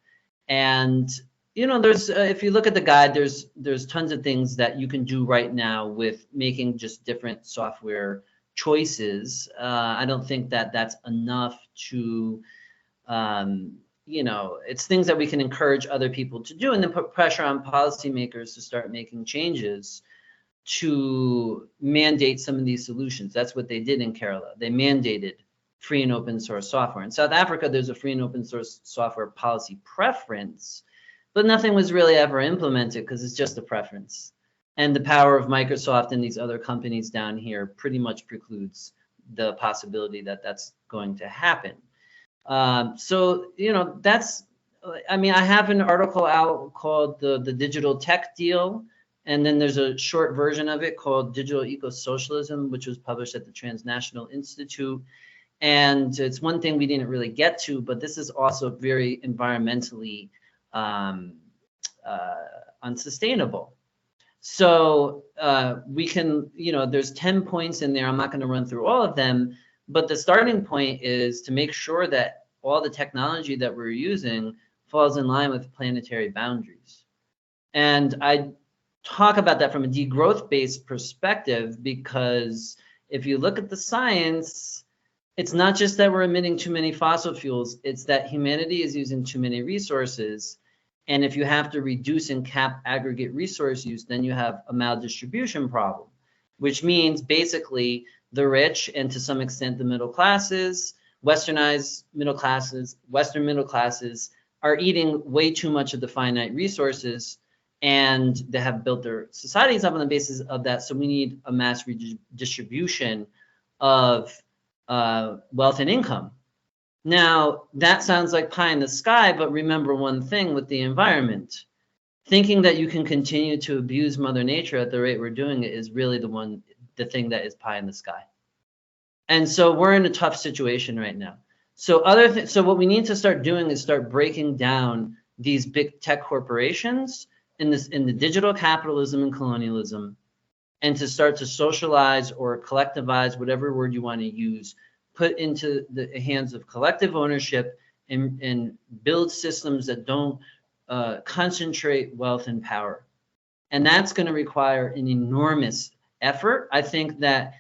And, you know, there's if you look at the guide, there's tons of things that you can do right now with making just different software choices. I don't think that that's enough to, you know, it's things that we can encourage other people to do and then put pressure on policymakers to start making changes to mandate some of these solutions. That's what they did in Kerala. They mandated free and open source software. In South Africa, there's a free and open source software policy preference, but nothing was really ever implemented because it's just a preference. And the power of Microsoft and these other companies down here pretty much precludes the possibility that that's going to happen. So, you know, that's, I mean, I have an article out called the Digital Tech Deal, and then there's a short version of it called Digital Eco-Socialism, which was published at the Transnational Institute. And it's one thing we didn't really get to, but this is also very environmentally unsustainable. So we can, you know, there's 10 points in there. I'm not going to run through all of them, but the starting point is to make sure that all the technology that we're using falls in line with planetary boundaries. And I talk about that from a degrowth-based perspective, because if you look at the science, it's not just that we're emitting too many fossil fuels, it's that humanity is using too many resources. And if you have to reduce and cap aggregate resource use, then you have a maldistribution problem, which means basically the rich and to some extent the middle classes, westernized middle classes, Western middle classes are eating way too much of the finite resources, and they have built their societies up on the basis of that. So we need a mass redistribution of wealth and income. Now, that sounds like pie in the sky, but remember one thing with the environment. Thinking that you can continue to abuse Mother Nature at the rate we're doing it is really the thing that is pie in the sky. And so we're in a tough situation right now. So what we need to start doing is start breaking down these big tech corporations in the digital capitalism and colonialism, and to start to socialize or collectivize, whatever word you want to use, put into the hands of collective ownership and build systems that don't concentrate wealth and power. And that's going to require an enormous effort. I think that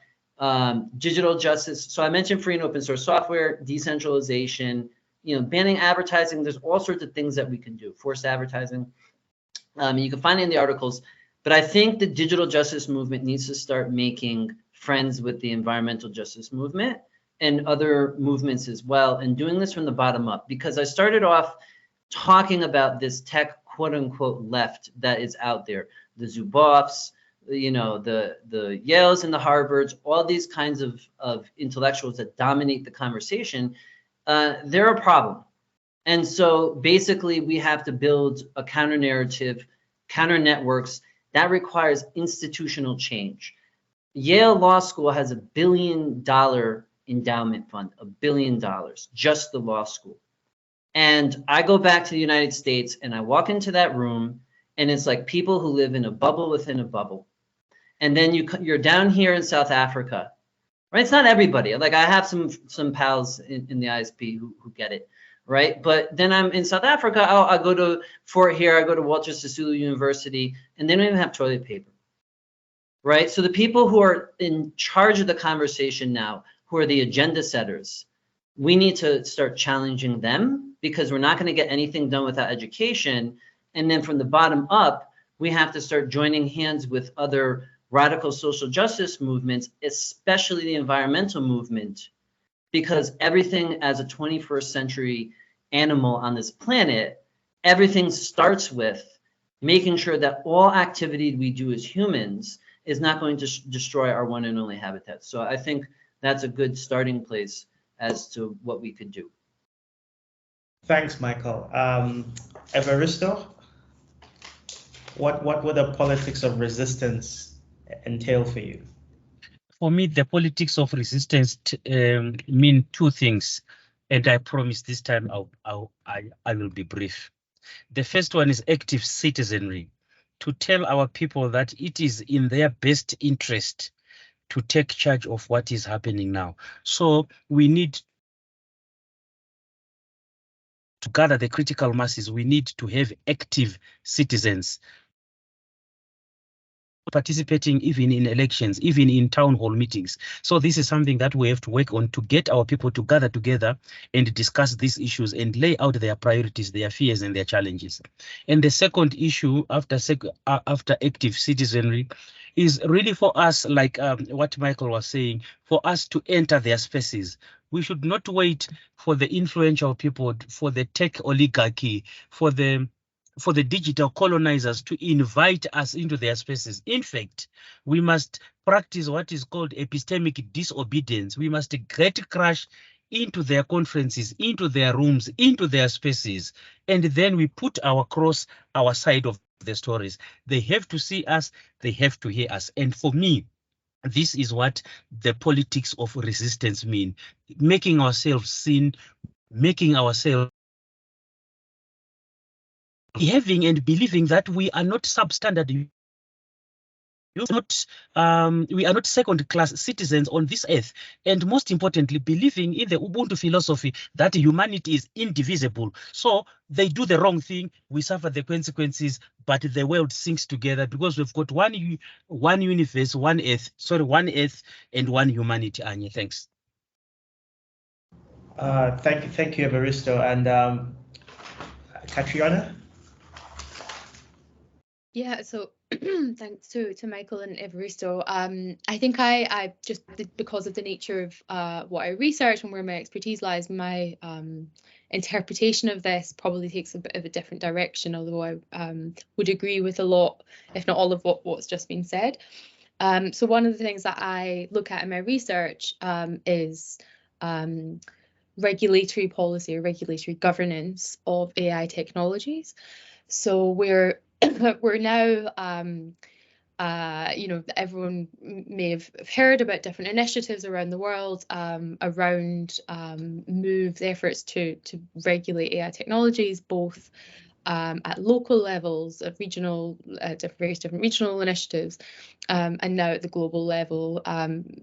digital justice, so I mentioned free and open source software, decentralization, banning advertising. There's all sorts of things that we can do, forced advertising. You can find it in the articles. But I think the digital justice movement needs to start making friends with the environmental justice movement and other movements as well, and doing this from the bottom up. Because I started off talking about this tech quote unquote left that is out there, the Zuboffs, the Yales and the Harvards, all these kinds of intellectuals that dominate the conversation. They're a problem. And so basically we have to build a counter narrative, counter networks. That requires institutional change. Yale Law School has $1 billion endowment fund, $1 billion, just the law school. And I go back to the United States and I walk into that room and it's like people who live in a bubble within a bubble. And then you're down here in South Africa, right? It's not everybody. Like I have some pals in the ISP who get it, right? But then I'm in South Africa. I go to Fort Hare, I go to Walter Sisulu University, and they don't even have toilet paper, right? So the people who are in charge of the conversation now, who are the agenda setters, we need to start challenging them, because we're not going to get anything done without education. And then from the bottom up, we have to start joining hands with other radical social justice movements, especially the environmental movement, because everything as a 21st century animal on this planet, everything starts with making sure that all activity we do as humans is not going to destroy our one and only habitat. So I think that's a good starting place as to what we could do. Thanks, Michael. Everisto, what would the politics of resistance entail for you? For me, the politics of resistance mean two things, and I promise this time I will be brief. The first one is active citizenry, to tell our people that it is in their best interest to take charge of what is happening now. So we need to gather the critical masses. We need to have active citizens participating even in elections, even in town hall meetings. So this is something that we have to work on, to get our people to gather together and discuss these issues and lay out their priorities, their fears and their challenges. And the second issue after active citizenry is really for us, like what Michael was saying, for us to enter their spaces. We should not wait for the influential people, for the tech oligarchy, for the digital colonizers to invite us into their spaces. In fact, we must practice what is called epistemic disobedience. We must get crash into their conferences, into their rooms, into their spaces, and then we put our cross our side of the stories. They have to see us, they have to hear us. And for me, this is what the politics of resistance mean: making ourselves seen, making ourselves having and believing that we are not substandard, we are not second-class citizens on this earth, and most importantly, believing in the Ubuntu philosophy that humanity is indivisible. So they do the wrong thing, we suffer the consequences, but the world sinks together because we've got one universe, one earth, and one humanity. Anya, thanks. Thank you, Everisto. And Catriona? Yeah, so thanks to Michael and Everisto. I think I just, because of the nature of what I research and where my expertise lies, my interpretation of this probably takes a bit of a different direction, although I would agree with a lot, if not all of what's just been said. So one of the things that I look at in my research is regulatory policy or regulatory governance of AI technologies. So we're now, everyone may have heard about different initiatives around the world around efforts to regulate AI technologies, both at local levels, at regional, various different regional initiatives, and now at the global level,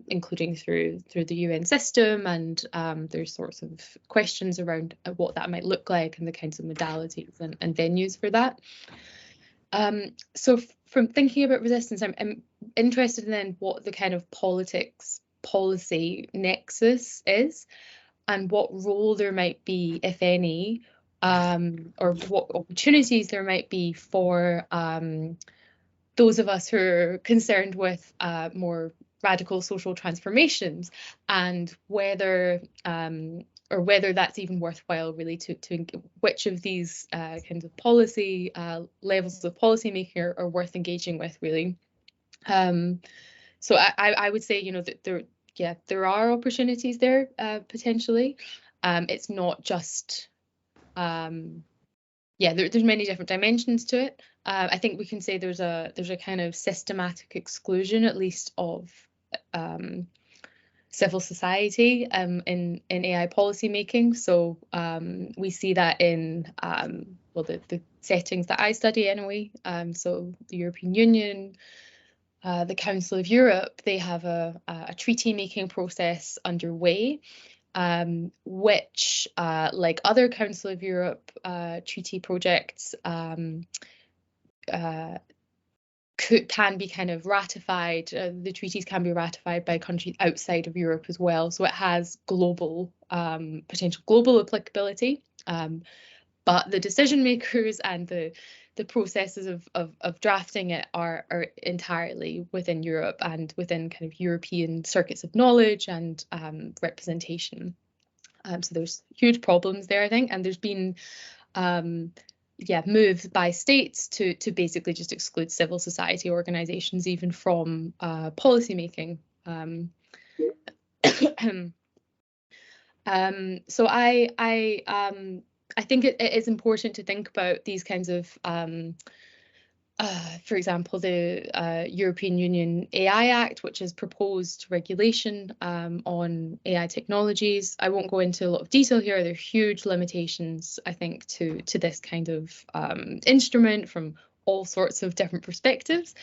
including through the UN system. And there's sorts of questions around what that might look like and the kinds of modalities and venues for that. So from thinking about resistance, I'm interested in then what the kind of policy nexus is, and what role there might be, if any, or what opportunities there might be for those of us who are concerned with more radical social transformations, and whether that's even worthwhile, really, to which of these kinds of policy levels of policy making are worth engaging with, really. So I would say, that there are opportunities there potentially. It's not just there's many different dimensions to it. I think we can say there's a kind of systematic exclusion, at least, of civil society in AI policy making. So we see that in the settings that I study anyway. So the European Union, the Council of Europe, they have a treaty making process underway, which, like other Council of Europe treaty projects, can be kind of ratified. The treaties can be ratified by countries outside of Europe as well. So it has global potential global applicability. But the decision makers and the processes of drafting it are entirely within Europe and within kind of European circuits of knowledge and representation. So there's huge problems there, I think, and there's been moves by states to basically just exclude civil society organizations even from policy making. So I think it is important to think about these kinds of, for example, the European Union AI Act, which has proposed regulation on AI technologies. I won't go into a lot of detail here. There are huge limitations, I think, to this kind of instrument from all sorts of different perspectives.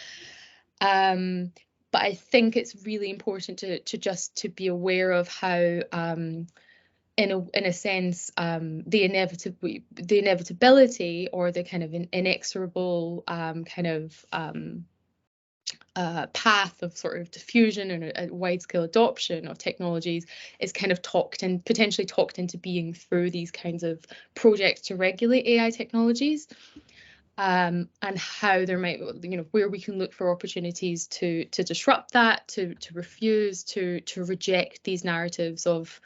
But I think it's really important to be aware of how, in a sense, the inevitability or the kind of inexorable path of sort of diffusion and a wide-scale adoption of technologies is kind of potentially talked into being through these kinds of projects to regulate AI technologies, and how there might, where we can look for opportunities to disrupt that, to refuse, to reject these narratives of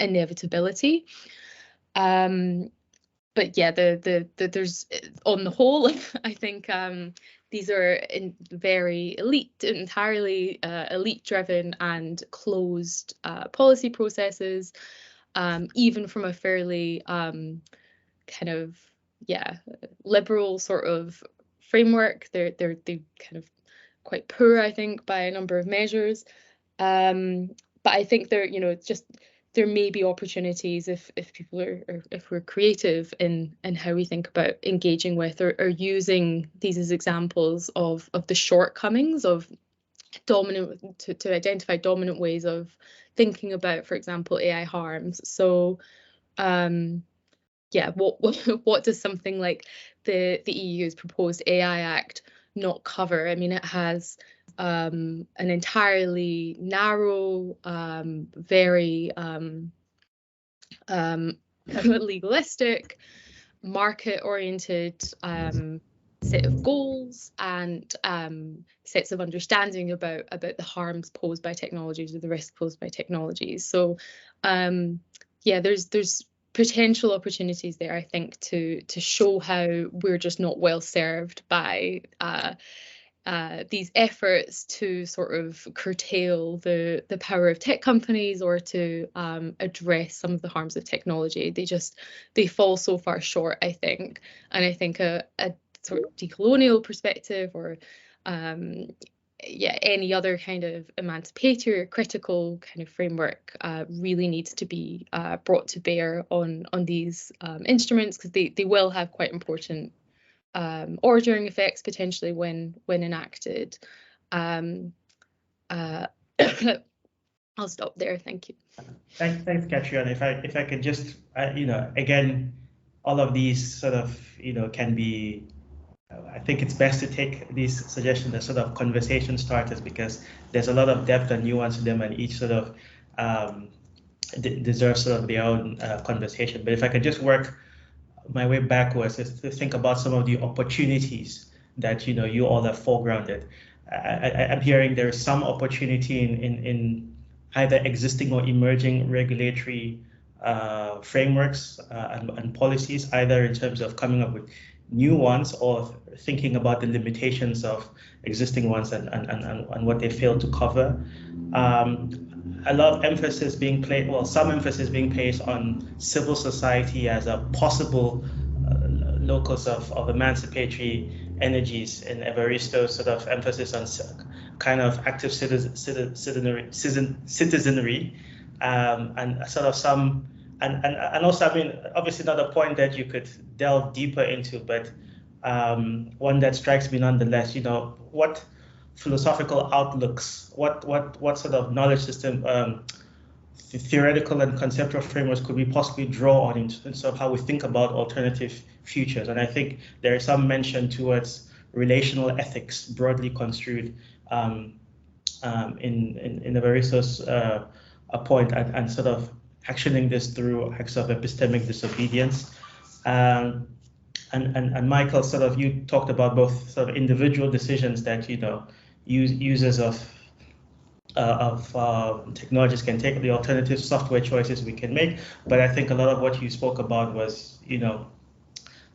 inevitability. But yeah, there's, on the whole, I think these are very entirely elite-driven and closed policy processes, even from a fairly liberal sort of framework. They're kind of quite poor, I think, by a number of measures. But I think there may be opportunities if people if we're creative in how we think about engaging with or using these as examples of the shortcomings of dominant, to identify dominant ways of thinking about, for example, AI harms. So what does something like the EU's proposed AI Act not cover? I mean, it has an entirely narrow, very legalistic, market-oriented set of goals and sets of understanding about the harms posed by technologies or the risk posed by technologies. So yeah, there's potential opportunities there, I think, to show how we're just not well served by these efforts to sort of curtail the power of tech companies or to address some of the harms of technology. They fall so far short, I think. And I think a sort of decolonial perspective or yeah, any other kind of emancipatory or critical kind of framework really needs to be brought to bear on these instruments, because they will have quite important ordering effects potentially when enacted. I'll stop there. Thank you. Thanks, Catriona. If I could just, you know, again, all of these sort of, you know, can be. I think it's best to take these suggestions as sort of conversation starters, because there's a lot of depth and nuance in them, and each sort of deserves sort of their own conversation. But if I could just work my way backwards to think about some of the opportunities that, you know, you all have foregrounded. I'm hearing there is some opportunity in either existing or emerging regulatory frameworks and policies, either in terms of coming up with new ones or thinking about the limitations of existing ones and what they fail to cover. A lot of emphasis being placed, well, some emphasis being placed on civil society as a possible locus of emancipatory energies, and Everisto's sort of emphasis on kind of active citizenry, and sort of some. And also, I mean, obviously not a point that you could delve deeper into, but one that strikes me nonetheless, you know, what philosophical outlooks, what sort of knowledge system, theoretical and conceptual frameworks could we possibly draw on in terms of how we think about alternative futures? And I think there is some mention towards relational ethics, broadly construed, in Everisto's point, and sort of actioning this through acts of epistemic disobedience. And Michael, sort of, you talked about both sort of individual decisions that, you know, users of technologies can take, the alternative software choices we can make. But I think a lot of what you spoke about was, you know,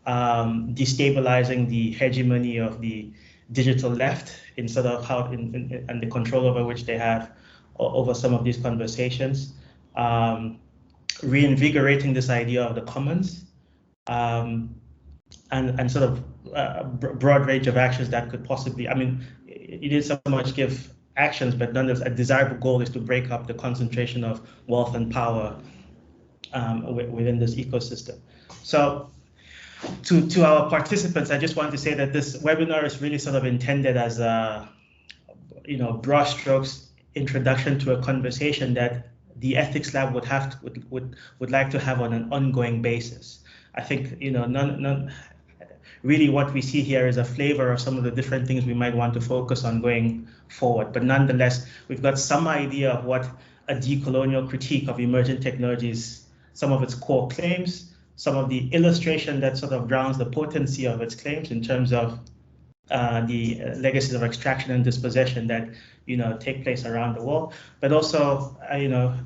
destabilizing the hegemony of the digital left in sort of how and the control over which they have over some of these conversations. Reinvigorating this idea of the commons, and sort of broad range of actions that could possibly, I mean, you didn't so much give actions, but nonetheless, a desirable goal is to break up the concentration of wealth and power within this ecosystem. So to our participants, I just want to say that this webinar is really sort of intended as a, you know, broad strokes introduction to a conversation that the ethics lab would like to have on an ongoing basis. I think, you know, really what we see here is a flavor of some of the different things we might want to focus on going forward. But nonetheless, we've got some idea of what a decolonial critique of emergent technologies, some of its core claims, some of the illustration that sort of grounds the potency of its claims in terms of the legacies of extraction and dispossession that, you know, take place around the world. But also, you know,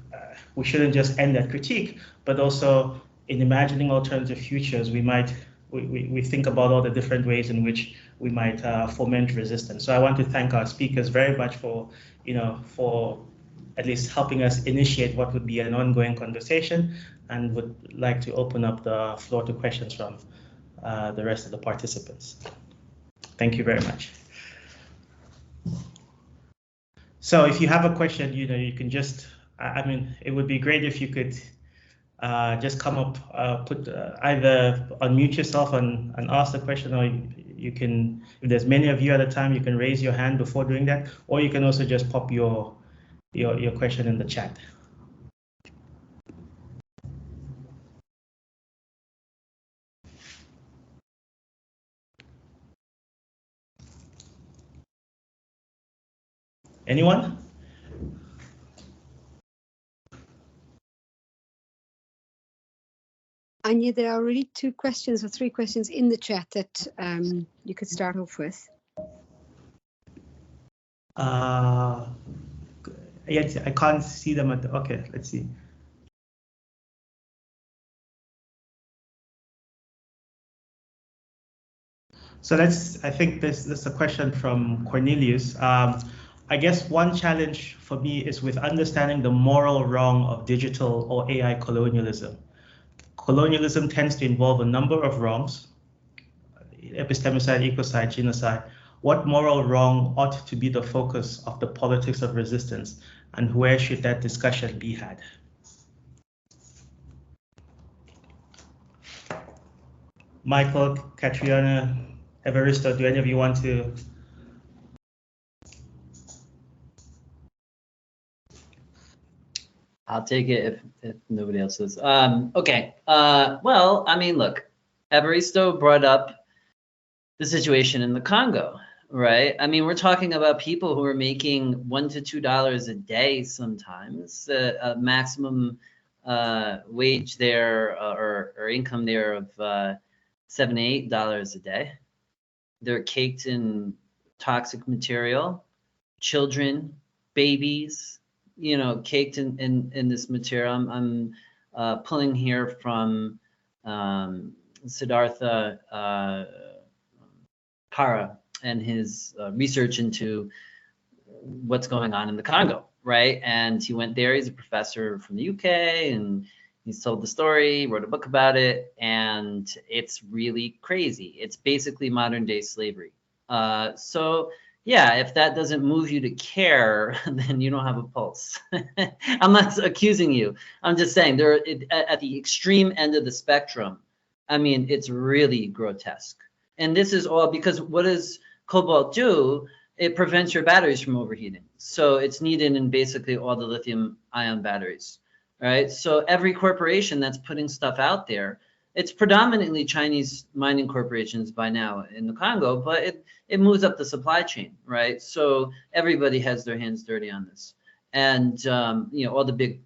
we shouldn't just end at critique, but also in imagining alternative futures, we think about all the different ways in which we might foment resistance. So I want to thank our speakers very much for, you know, for at least helping us initiate what would be an ongoing conversation, and would like to open up the floor to questions from the rest of the participants. Thank you very much. So if you have a question, you know, you can just, I mean, it would be great if you could just come up, either unmute yourself and ask the question, or you can, if there's many of you at a time, you can raise your hand before doing that, or you can also just pop your question in the chat. Anyone? Anya, there are already 2 questions or 3 questions in the chat that you could start off with. Yes, I can't see them at the, okay, let's see. So I think this is a question from Cornelius. I guess one challenge for me is with understanding the moral wrong of digital or AI colonialism. Colonialism tends to involve a number of wrongs: epistemicide, ecocide, genocide. What moral wrong ought to be the focus of the politics of resistance, and where should that discussion be had? Michael, Catriona, Everisto, do any of you want to? I'll take it if nobody else is. Okay. Well, I mean, look, Everisto brought up the situation in the Congo, right? I mean, we're talking about people who are making $1 to $2 a day sometimes, a maximum wage there or income there of $7 to $8 a day. They're caked in toxic material, children, babies, you know, caked in this material. I'm pulling here from Siddhartha Kara and his research into what's going on in the Congo, right? And he went there. He's a professor from the UK, and he's told the story, wrote a book about it, and it's really crazy. It's basically modern day slavery. So yeah, if that doesn't move you to care, then you don't have a pulse. I'm not accusing you. I'm just saying they're at the extreme end of the spectrum. I mean, it's really grotesque. And this is all because what does cobalt do? It prevents your batteries from overheating. So it's needed in basically all the lithium ion batteries, right? So every corporation that's putting stuff out there, it's predominantly Chinese mining corporations by now in the Congo, but it moves up the supply chain, right? So everybody has their hands dirty on this. And, you know, all the big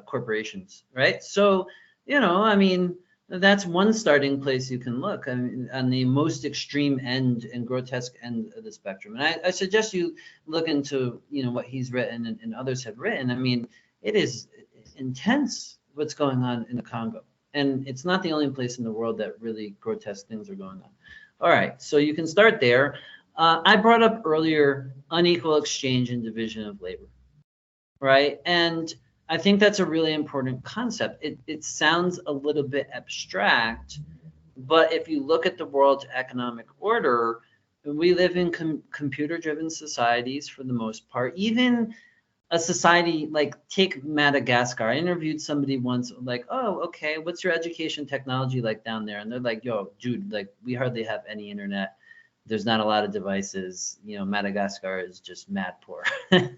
corporations, right? So, you know, I mean, that's one starting place you can look. I mean, on the most extreme end and grotesque end of the spectrum. And I suggest you look into, you know, what he's written and others have written. I mean, it is intense what's going on in the Congo. And it's not the only place in the world that really grotesque things are going on. All right, so you can start there. I brought up earlier unequal exchange and division of labor, right? And I think that's a really important concept. It sounds a little bit abstract, but if you look at the world's economic order, we live in computer-driven societies for the most part. Even a society like, take Madagascar. I interviewed somebody once, like, oh, okay, what's your education technology like down there? And they're like, yo, dude, like, we hardly have any internet. There's not a lot of devices. You know, Madagascar is just mad poor. They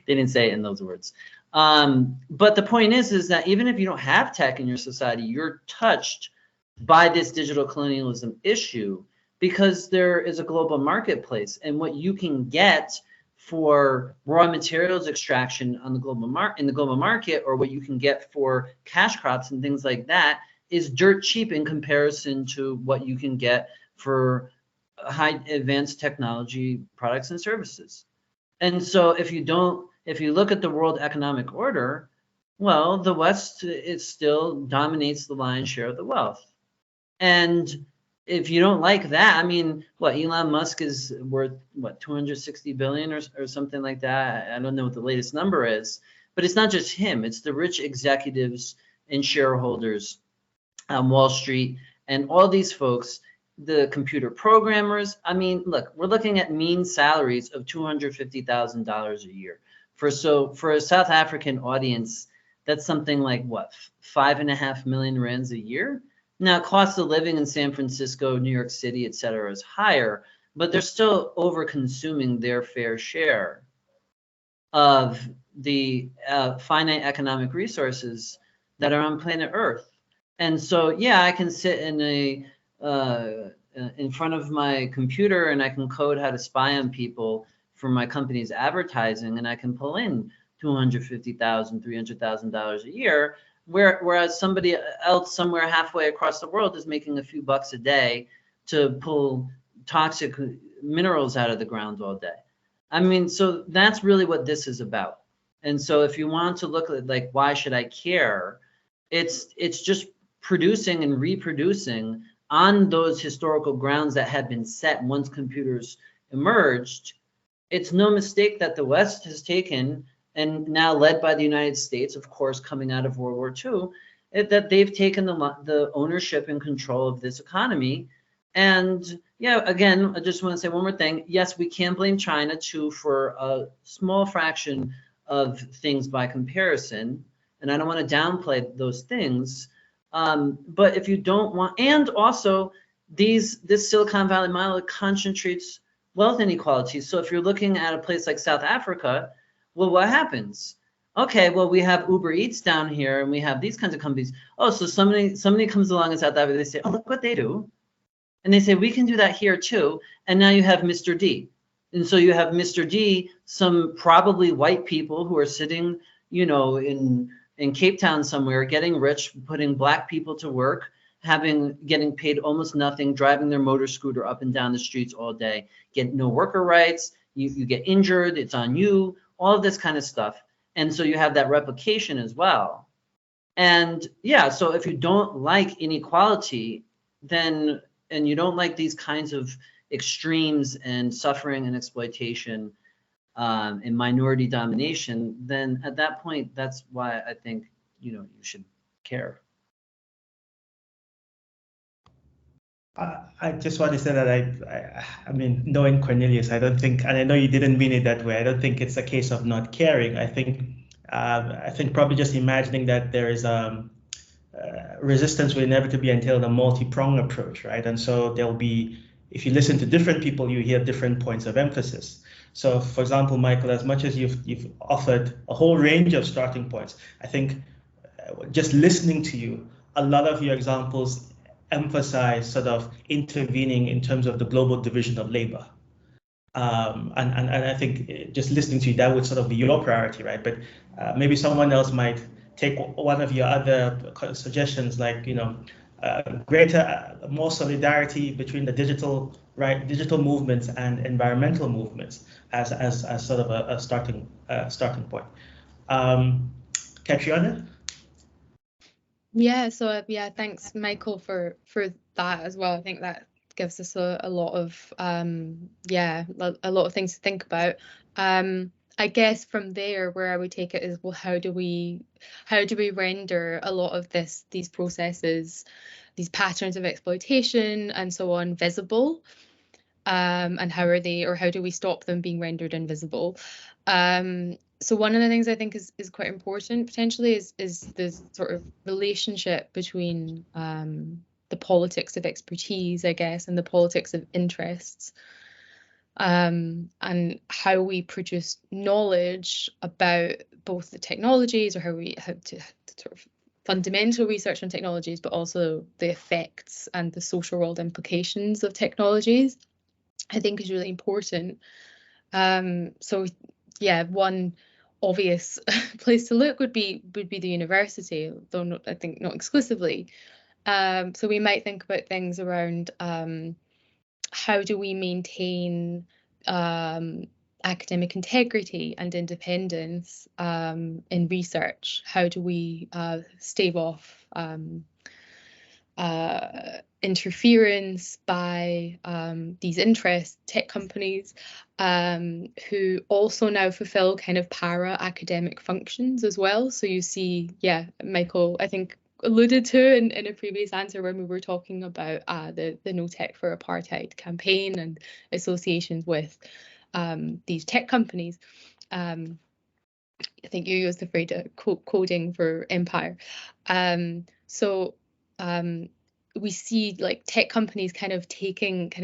didn't say it in those words. But the point is that even if you don't have tech in your society, you're touched by this digital colonialism issue because there is a global marketplace, and what you can get for raw materials extraction on the global market, or what you can get for cash crops and things like that, is dirt cheap in comparison to what you can get for high advanced technology products and services. And so if you look at the world economic order, well, the West, it still dominates the lion's share of the wealth. And if you don't like that, I mean, what, Elon Musk is worth, what, 260 billion or something like that? I don't know what the latest number is, but it's not just him. It's the rich executives and shareholders on Wall Street and all these folks, the computer programmers. I mean, look, we're looking at mean salaries of $250,000 a year. For a South African audience, that's something like, what, 5.5 million rands a year? Now, cost of living in San Francisco, New York City, et cetera, is higher, but they're still over-consuming their fair share of the finite economic resources that are on planet Earth. And so, yeah, I can sit in front of my computer and I can code how to spy on people for my company's advertising, and I can pull in $250,000, $300,000 a year. whereas somebody else somewhere halfway across the world is making a few bucks a day to pull toxic minerals out of the ground all day. I mean, so that's really what this is about. And so if you want to look at like, why should I care? It's just producing and reproducing on those historical grounds that had been set once computers emerged. It's no mistake that the West has taken, and now led by the United States, of course, coming out of World War II, that they've taken the ownership and control of this economy. And yeah, again, I just want to say one more thing. Yes, we can blame China too for a small fraction of things by comparison, and I don't want to downplay those things. But if you don't want, and also this Silicon Valley model concentrates wealth inequalities. So if you're looking at a place like South Africa, well, what happens? Okay, well, we have Uber Eats down here, and we have these kinds of companies. Oh, so somebody comes along in South Africa, they say, oh, look what they do. And they say, we can do that here too. And now you have Mr. D. And so you have Mr. D, some probably white people who are sitting, you know, in Cape Town somewhere, getting rich, putting black people to work, getting paid almost nothing, driving their motor scooter up and down the streets all day, get no worker rights, you get injured, it's on you, all of this kind of stuff. And so you have that replication as well. And yeah, so if you don't like inequality, then, and you don't like these kinds of extremes and suffering and exploitation and minority domination, then at that point, that's why I think, you know, you should care. I just want to say that I mean, knowing Cornelius, I don't think, and I know you didn't mean it that way, I don't think it's a case of not caring. I think probably just imagining that there is resistance will inevitably entail a multi-pronged approach, right? And so there'll be, if you listen to different people, you hear different points of emphasis. So, for example, Michael, as much as you've offered a whole range of starting points, I think just listening to you, a lot of your examples emphasize sort of intervening in terms of the global division of labor. And I think just listening to you, that would sort of be your priority, right? But maybe someone else might take one of your other suggestions, like, you know, more solidarity between the digital movements and environmental movements as sort of a starting point. Catriona? Yeah, so yeah, thanks, Michael, for that as well. I think that gives us a lot of yeah, a lot of things to think about. I guess from there, where I would take it is, well, how do we render a lot of these processes, these patterns of exploitation and so on, visible? And how do we stop them being rendered invisible? So one of the things I think is quite important potentially is the sort of relationship between the politics of expertise, I guess, and the politics of interests, and how we produce knowledge about both the technologies, or how to sort of fundamental research on technologies, but also the effects and the social world implications of technologies, I think is really important. So yeah, one obvious place to look would be the university, though I think not exclusively. So we might think about things around how do we maintain academic integrity and independence in research? How do we stave off interference by these tech companies who also now fulfill kind of para-academic functions as well? So you see, yeah, Michael, I think, alluded to in a previous answer when we were talking about the No Tech for Apartheid campaign and associations with these tech companies. I think you used the phrase coding for empire. We see like tech companies kind of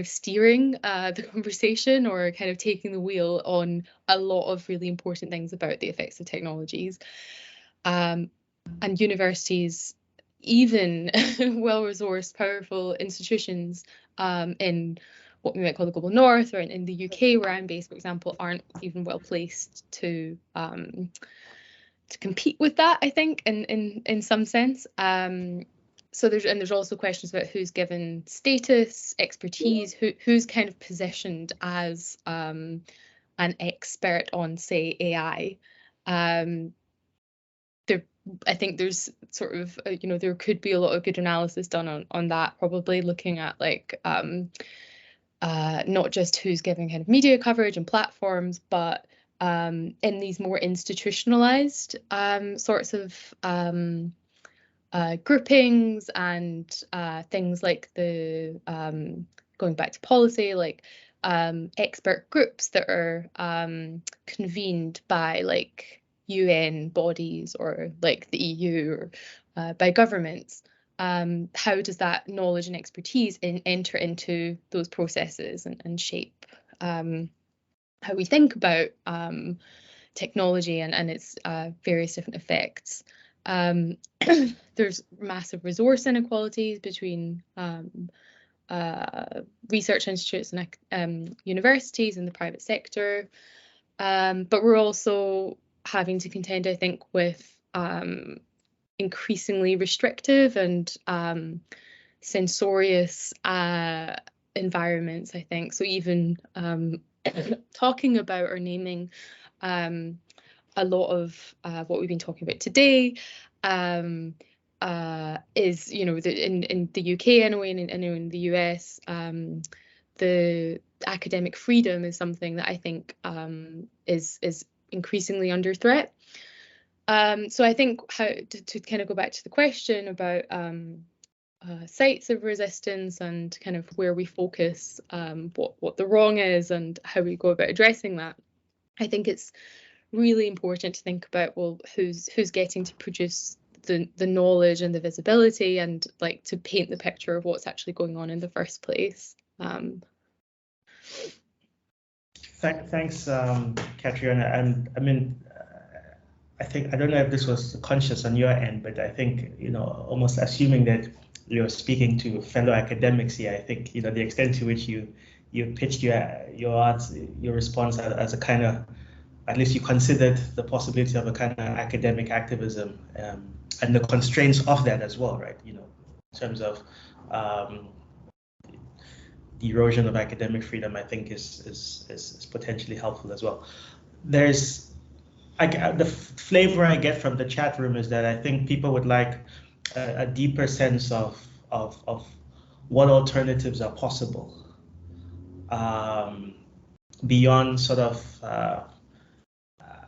steering the conversation, or kind of taking the wheel on a lot of really important things about the effects of technologies. And universities, even well-resourced, powerful institutions in what we might call the global north, or in the UK where I'm based, for example, aren't even well placed to compete with that, I think, in some sense. So there's also questions about who's given status, expertise, who's kind of positioned as an expert on, say, AI. I think there's sort of, there could be a lot of good analysis done on that, probably looking at like not just who's giving kind of media coverage and platforms, but in these more institutionalized sorts of groupings and things like the going back to policy, like expert groups that are convened by like UN bodies or like the EU or by governments. How does that knowledge and expertise enter into those processes and shape how we think about technology and its various different effects? There's massive resource inequalities between research institutes and universities and the private sector, but we're also having to contend, I think, with increasingly restrictive and censorious environments, I think. So even talking about or naming a lot of what we've been talking about today is, in the UK anyway, and in the US, the academic freedom is something that I think is increasingly under threat. So I think how to kind of go back to the question about sites of resistance and kind of where we focus, what the wrong is and how we go about addressing that. I think it's really important to think about, well, who's getting to produce the knowledge and the visibility, and like to paint the picture of what's actually going on in the first place. Thanks, Catriona. And I mean, I don't know if this was conscious on your end, but I think, almost assuming that you're speaking to fellow academics here, I think, the extent to which you pitched your response as a kind of, at least you considered the possibility of a kind of academic activism and the constraints of that as well, right? In terms of the erosion of academic freedom, I think is potentially helpful as well. The flavor I get from the chat room is that I think people would like a deeper sense of what alternatives are possible beyond sort of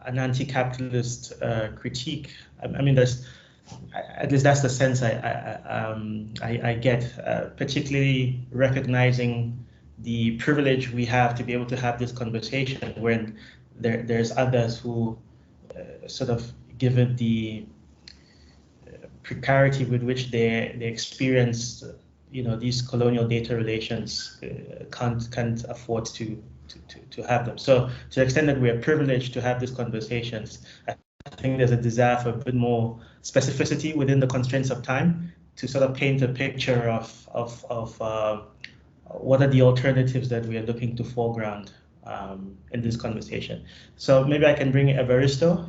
an anti-capitalist critique. I mean, at least that's the sense I get, particularly recognizing the privilege we have to be able to have this conversation when there's others who sort of, given the precarity with which they experience, these colonial data relations, can't afford to have them. So to the extent that we are privileged to have these conversations, I think there's a desire for a bit more specificity within the constraints of time to sort of paint a picture of what are the alternatives that we are looking to foreground in this conversation. So maybe I can bring Everisto.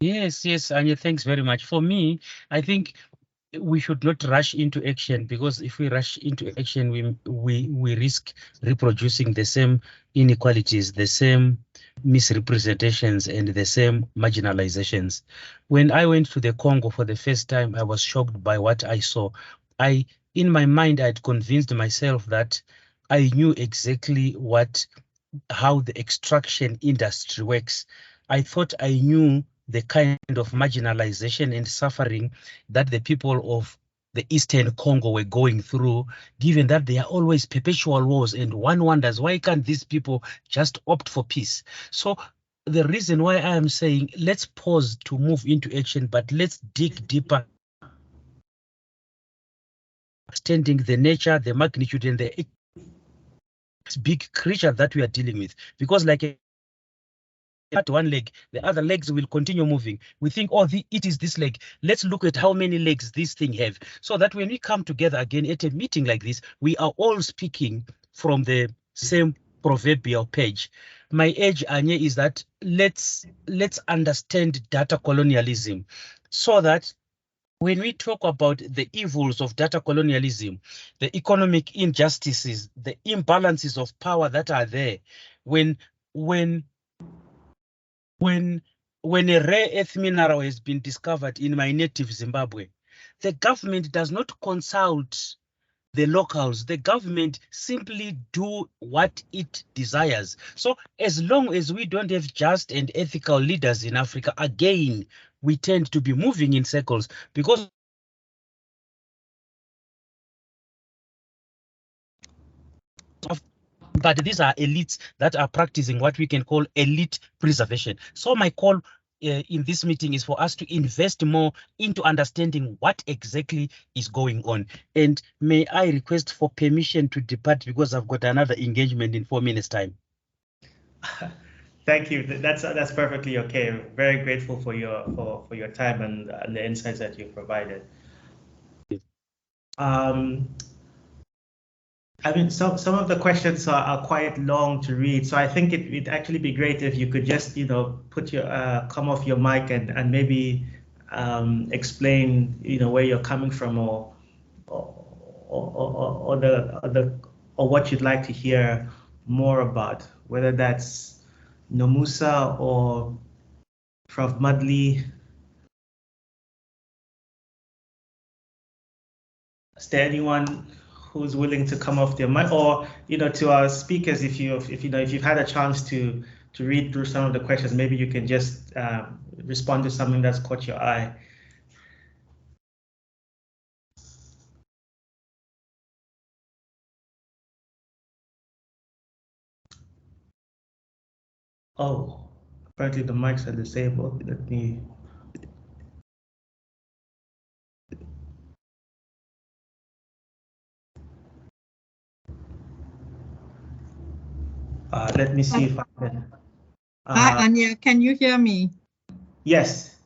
Yes, Anya, thanks very much. For me, I think we should not rush into action, because if we rush into action, we risk reproducing the same inequalities, the same misrepresentations, and the same marginalizations. When I went to the Congo for the first time, I was shocked by what I saw. In my mind, I'd convinced myself that I knew exactly how the extraction industry works. I thought I knew the kind of marginalization and suffering that the people of the Eastern Congo were going through, given that there are always perpetual wars, and one wonders, why can't these people just opt for peace? So the reason why I am saying let's pause to move into action, but let's dig deeper, understanding the nature, the magnitude, and the big creature that we are dealing with. Because like at one leg, the other legs will continue moving. We think, it is this leg. Let's look at how many legs this thing have, so that when we come together again at a meeting like this, we are all speaking from the same proverbial page. My edge, Anye, is that let's understand data colonialism so that when we talk about the evils of data colonialism, the economic injustices, the imbalances of power that are there, when a rare earth mineral has been discovered in my native Zimbabwe, the government does not consult the locals. The government simply do what it desires. So as long as we don't have just and ethical leaders in Africa, again, we tend to be moving in circles because but these are elites that are practicing what we can call elite preservation. So my call in this meeting is for us to invest more into understanding what exactly is going on. And may I request for permission to depart because I've got another engagement in 4 minutes time. Thank you. That's perfectly okay. Very grateful for your time and the insights that you provided. I mean, some of the questions are quite long to read, so I think it'd actually be great if you could just, put your come off your mic and maybe explain, where you're coming from or what you'd like to hear more about, whether that's Nomusa or Prof. Mudley. Is there anyone who's willing to come off their mic, or to our speakers, if you've had a chance to read through some of the questions, maybe you can just respond to something that's caught your eye. Oh, apparently the mics are disabled. Let me. Let me see if I can. Hi, Anya, can you hear me? Yes.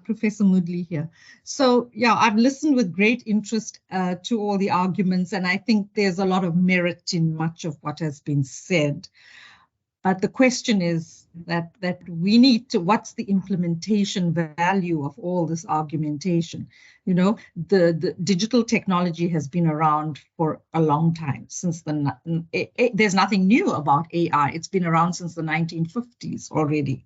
Professor Mudley here. So, yeah, I've listened with great interest to all the arguments, and I think there's a lot of merit in much of what has been said. But the question is that we need to, what's the implementation value of all this argumentation? The digital technology has been around for a long time, since there's nothing new about AI. It's been around since the 1950s already.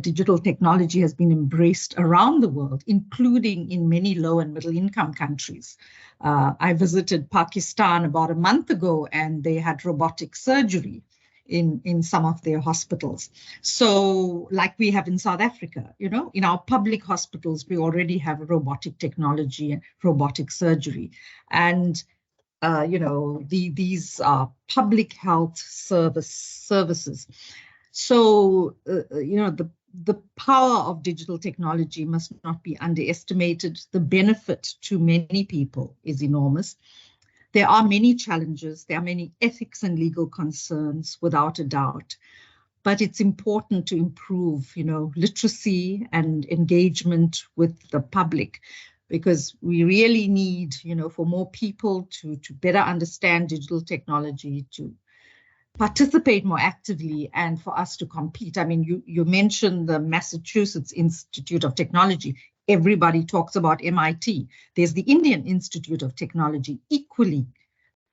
Digital technology has been embraced around the world, including in many low and middle income countries. I visited Pakistan about a month ago, and they had robotic surgery in some of their hospitals. So like we have in South Africa, in our public hospitals, we already have robotic technology and robotic surgery. And, these are public health services. So, the power of digital technology must not be underestimated. The benefit to many people is enormous. There are many challenges. There are many ethics and legal concerns, without a doubt. But it's important to improve, literacy and engagement with the public, because we really need, for more people to better understand digital technology, to participate more actively, and for us to compete. I mean, you mentioned the Massachusetts Institute of Technology. Everybody talks about MIT. There's the Indian Institute of Technology, equally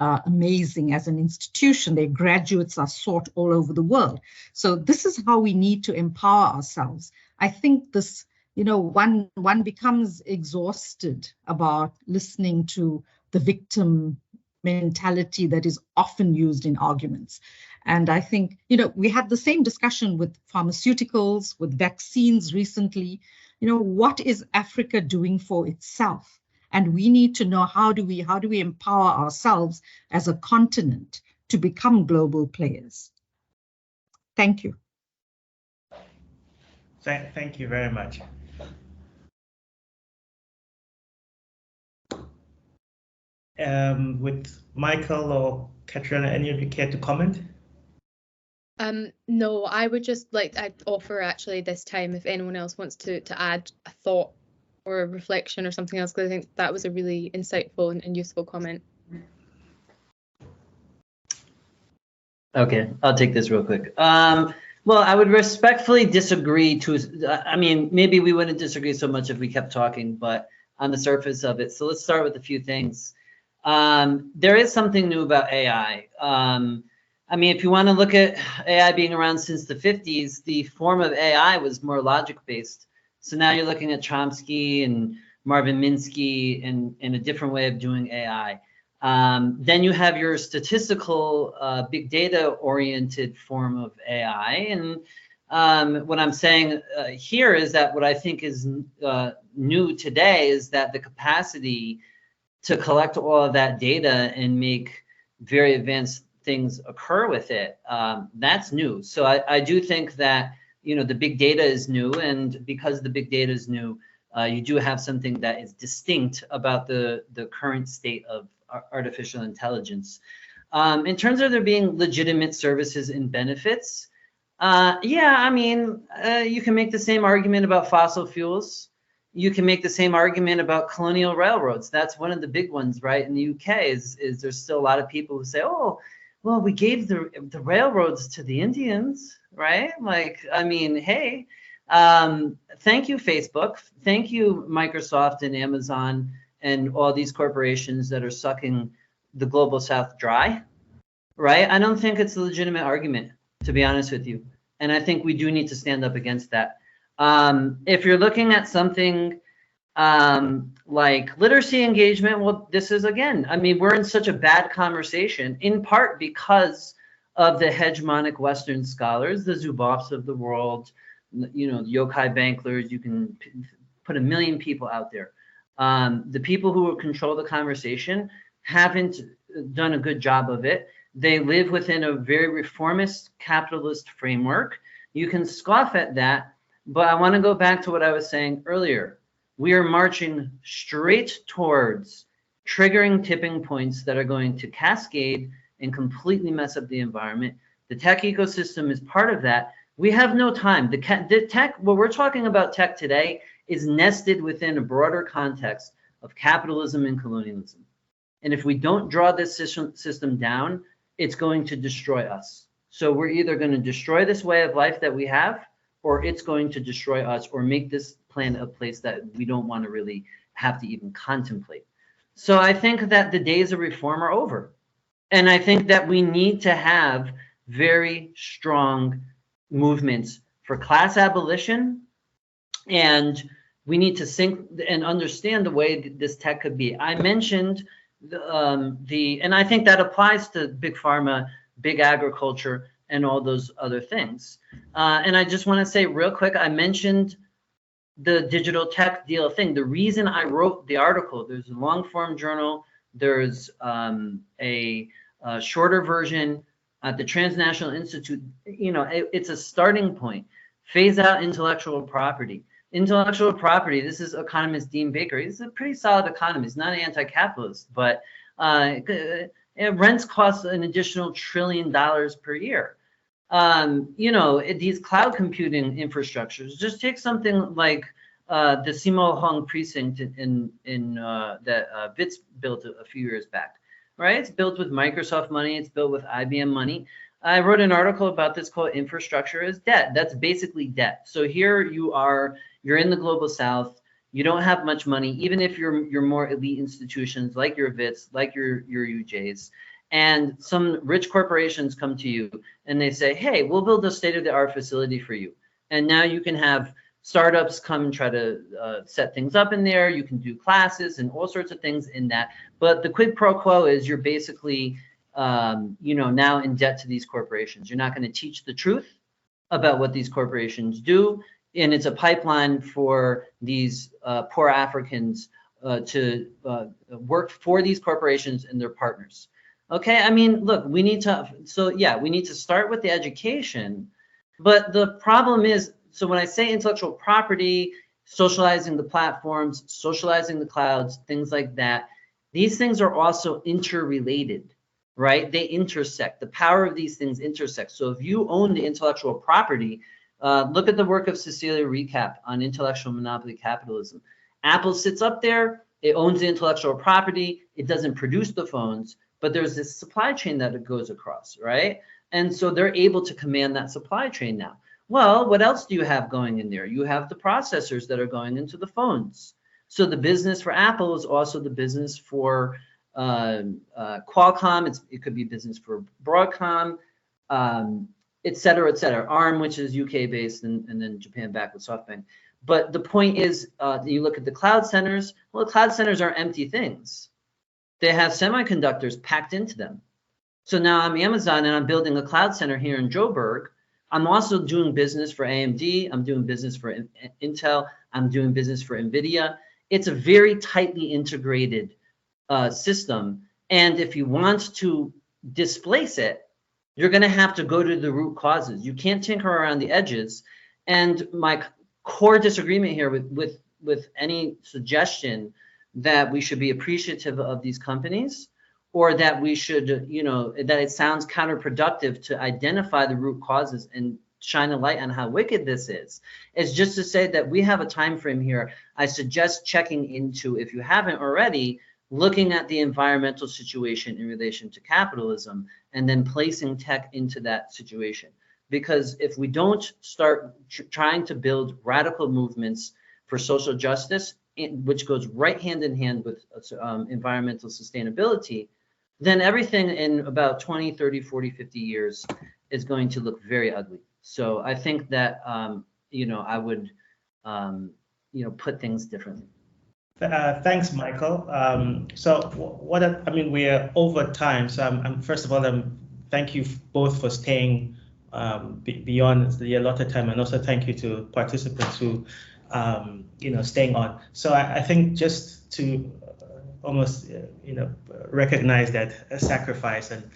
amazing as an institution. Their graduates are sought all over the world. So this is how we need to empower ourselves. I think this, one becomes exhausted about listening to the victim mentality that is often used in arguments. And I think, we had the same discussion with pharmaceuticals, with vaccines recently. What is Africa doing for itself? And we need to know how do we empower ourselves as a continent to become global players. Thank you. Thank you very much. With Michael or Catriona, any of you care to comment? No, I would just I'd offer actually this time if anyone else wants to add a thought or a reflection or something else, because I think that was a really insightful and useful comment. Okay, I'll take this real quick. Well, I would respectfully disagree I mean, maybe we wouldn't disagree so much if we kept talking, but on the surface of it. So let's start with a few things. There is something new about AI. I mean, if you want to look at AI being around since the 50s, the form of AI was more logic-based. So now you're looking at Chomsky and Marvin Minsky and a different way of doing AI. Then you have your statistical big data oriented form of AI. And what I'm saying here is that what I think is new today is that the capacity to collect all of that data and make very advanced things occur with it, that's new. So I do think that, you know, the big data is new, and because the big data is new, you do have something that is distinct about the current state of artificial intelligence. In terms of there being legitimate services and benefits, yeah, I mean, you can make the same argument about fossil fuels. You can make the same argument about colonial railroads. That's one of the big ones, right? In the UK is there's still a lot of people who say, oh, well, we gave the railroads to the Indians, right? Like, I mean, hey, thank you, Facebook. Thank you, Microsoft and Amazon and all these corporations that are sucking the global South dry, right? I don't think it's a legitimate argument, to be honest with you. And I think we do need to stand up against that. If you're looking at something like literacy engagement, well, this is, again, I mean, we're in such a bad conversation, in part because of the hegemonic Western scholars, the Zuboffs of the world, you know, the Yochai Banklers. You can put a million people out there. The people who control the conversation haven't done a good job of it. They live within a very reformist capitalist framework. You can scoff at that, but I want to go back to what I was saying earlier. We are marching straight towards triggering tipping points that are going to cascade and completely mess up the environment. The tech ecosystem is part of that. We have no time. The tech, what we're talking about tech today, is nested within a broader context of capitalism and colonialism. And if we don't draw this system down, it's going to destroy us. So we're either going to destroy this way of life that we have, or it's going to destroy us or make this planet a place that we don't want to really have to even contemplate. So I think that the days of reform are over. And I think that we need to have very strong movements for class abolition, and we need to think and understand the way that this tech could be. I mentioned and I think that applies to big pharma, big agriculture, and all those other things. And I just want to say real quick, I mentioned the digital tech deal thing. The reason I wrote the article, there's a long form journal, there's a shorter version at the Transnational Institute. You know, it's a starting point. Phase out intellectual property. Intellectual property, this is economist Dean Baker. He's a pretty solid economist, not an anti-capitalist, but rents cost an additional $1 trillion per year. You know, these cloud computing infrastructures, just take something like the Simo Hong precinct that Wits built a few years back, right? It's built with Microsoft money. It's built with IBM money. I wrote an article about this called Infrastructure as Debt. That's basically debt. So here you're in the global South. You don't have much money, even if you're more elite institutions like your Wits, like your UJs. And some rich corporations come to you and they say, hey, we'll build a state-of-the-art facility for you. And now you can have startups come and try to set things up in there. You can do classes and all sorts of things in that. But the quid pro quo is you're basically, you know, now in debt to these corporations. You're not going to teach the truth about what these corporations do. And it's a pipeline for these poor Africans to work for these corporations and their partners. Okay, I mean, look, we need to start with the education. But the problem is, so when I say intellectual property, socializing the platforms, socializing the clouds, things like that, these things are also interrelated, right? They intersect. The power of these things intersect. So if you own the intellectual property, look at the work of Cecilia Recap on intellectual monopoly capitalism. Apple sits up there, it owns the intellectual property, it doesn't produce the phones, but there's this supply chain that it goes across, right? And so they're able to command that supply chain now. Well, what else do you have going in there? You have the processors that are going into the phones. So the business for Apple is also the business for Qualcomm. It could be business for Broadcom, et cetera, et cetera. ARM, which is UK based, and then Japan backed with SoftBank. But the point is, you look at the cloud centers. Well, the cloud centers are empty things. They have semiconductors packed into them. So now I'm Amazon and I'm building a cloud center here in Joburg. I'm also doing business for AMD. I'm doing business for Intel. I'm doing business for NVIDIA. It's a very tightly integrated system. And if you want to displace it, you're going to have to go to the root causes. You can't tinker around the edges. And my core disagreement here with any suggestion that we should be appreciative of these companies, or that we should, you know, that it sounds counterproductive to identify the root causes and shine a light on how wicked this is just to say that we have a time frame here. I suggest checking into, if you haven't already, looking at the environmental situation in relation to capitalism, and then placing tech into that situation. Because if we don't start trying to build radical movements for social justice, which goes right hand in hand with environmental sustainability, then everything in about 20, 30, 40, 50 years is going to look very ugly. So I think that, you know, I would, you know, put things differently. Thanks, Michael. So what I mean, we are over time. So first of all, thank you both for staying beyond the allotted time, and also thank you to participants who, you know, staying on. So I think just to almost, you know, recognize that a sacrifice, and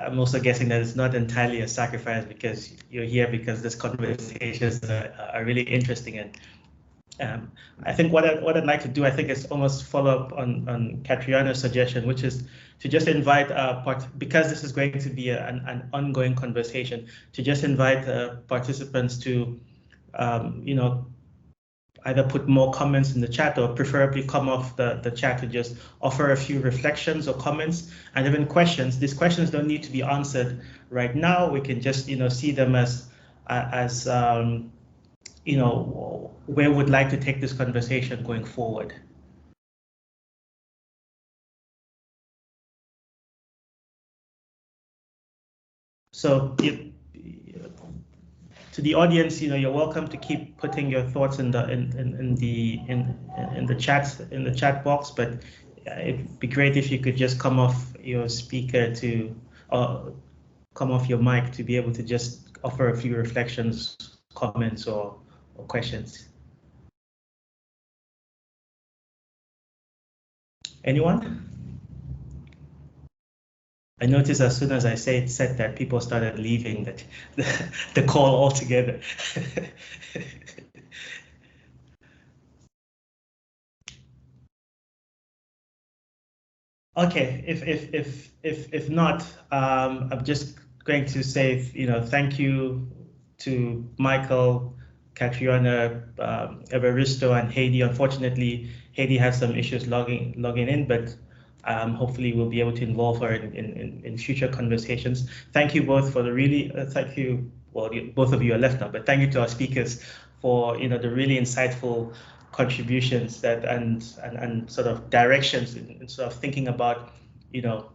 I'm also guessing that it's not entirely a sacrifice because you're here because this conversations are really interesting. And I think what I'd like to do, I think, is almost follow up on Catriona's suggestion, which is to just invite, because this is going to be an ongoing conversation, to just invite participants to, you know, either put more comments in the chat or preferably come off the chat to just offer a few reflections or comments and even questions. These questions don't need to be answered right now. We can just, you know, see them as you know, where we'd like to take this conversation going forward. So to the audience, you know, you're welcome to keep putting your thoughts in the chat box, but it'd be great if you could just come off your speaker or come off your mic to be able to just offer a few reflections, comments, or questions. Anyone? I noticed as soon as I said that, people started leaving the call altogether. Okay, if not, I'm just going to say, you know, thank you to Michael, Catriona, Everisto, and Heidi. Unfortunately, Heidi has some issues logging in, but hopefully we'll be able to involve her in future conversations. Thank you both for the really, thank you, well, both of you are left now, but thank you to our speakers for, you know, the really insightful contributions that and sort of directions in sort of thinking about, you know,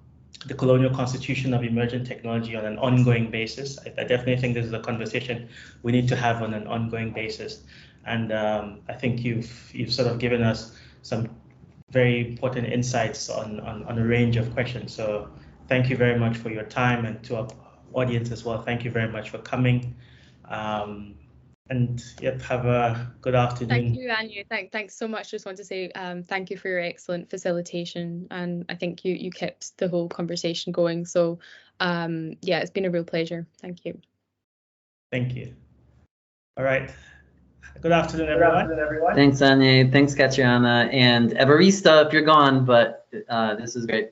the colonial constitution of emergent technology on an ongoing basis. I definitely think this is a conversation we need to have on an ongoing basis. And I think you've sort of given us some very important insights on a range of questions. So thank you very much for your time, and to our audience as well. Thank you very much for coming. And yep, have a good afternoon. Thank you, Anu. Thanks so much. Just want to say thank you for your excellent facilitation, and I think you kept the whole conversation going. So yeah, it's been a real pleasure. Thank you. Thank you. All right. Good afternoon, everyone. Thanks, Anya. Thanks, Catriona. And Everisto, if you're gone, but this is great.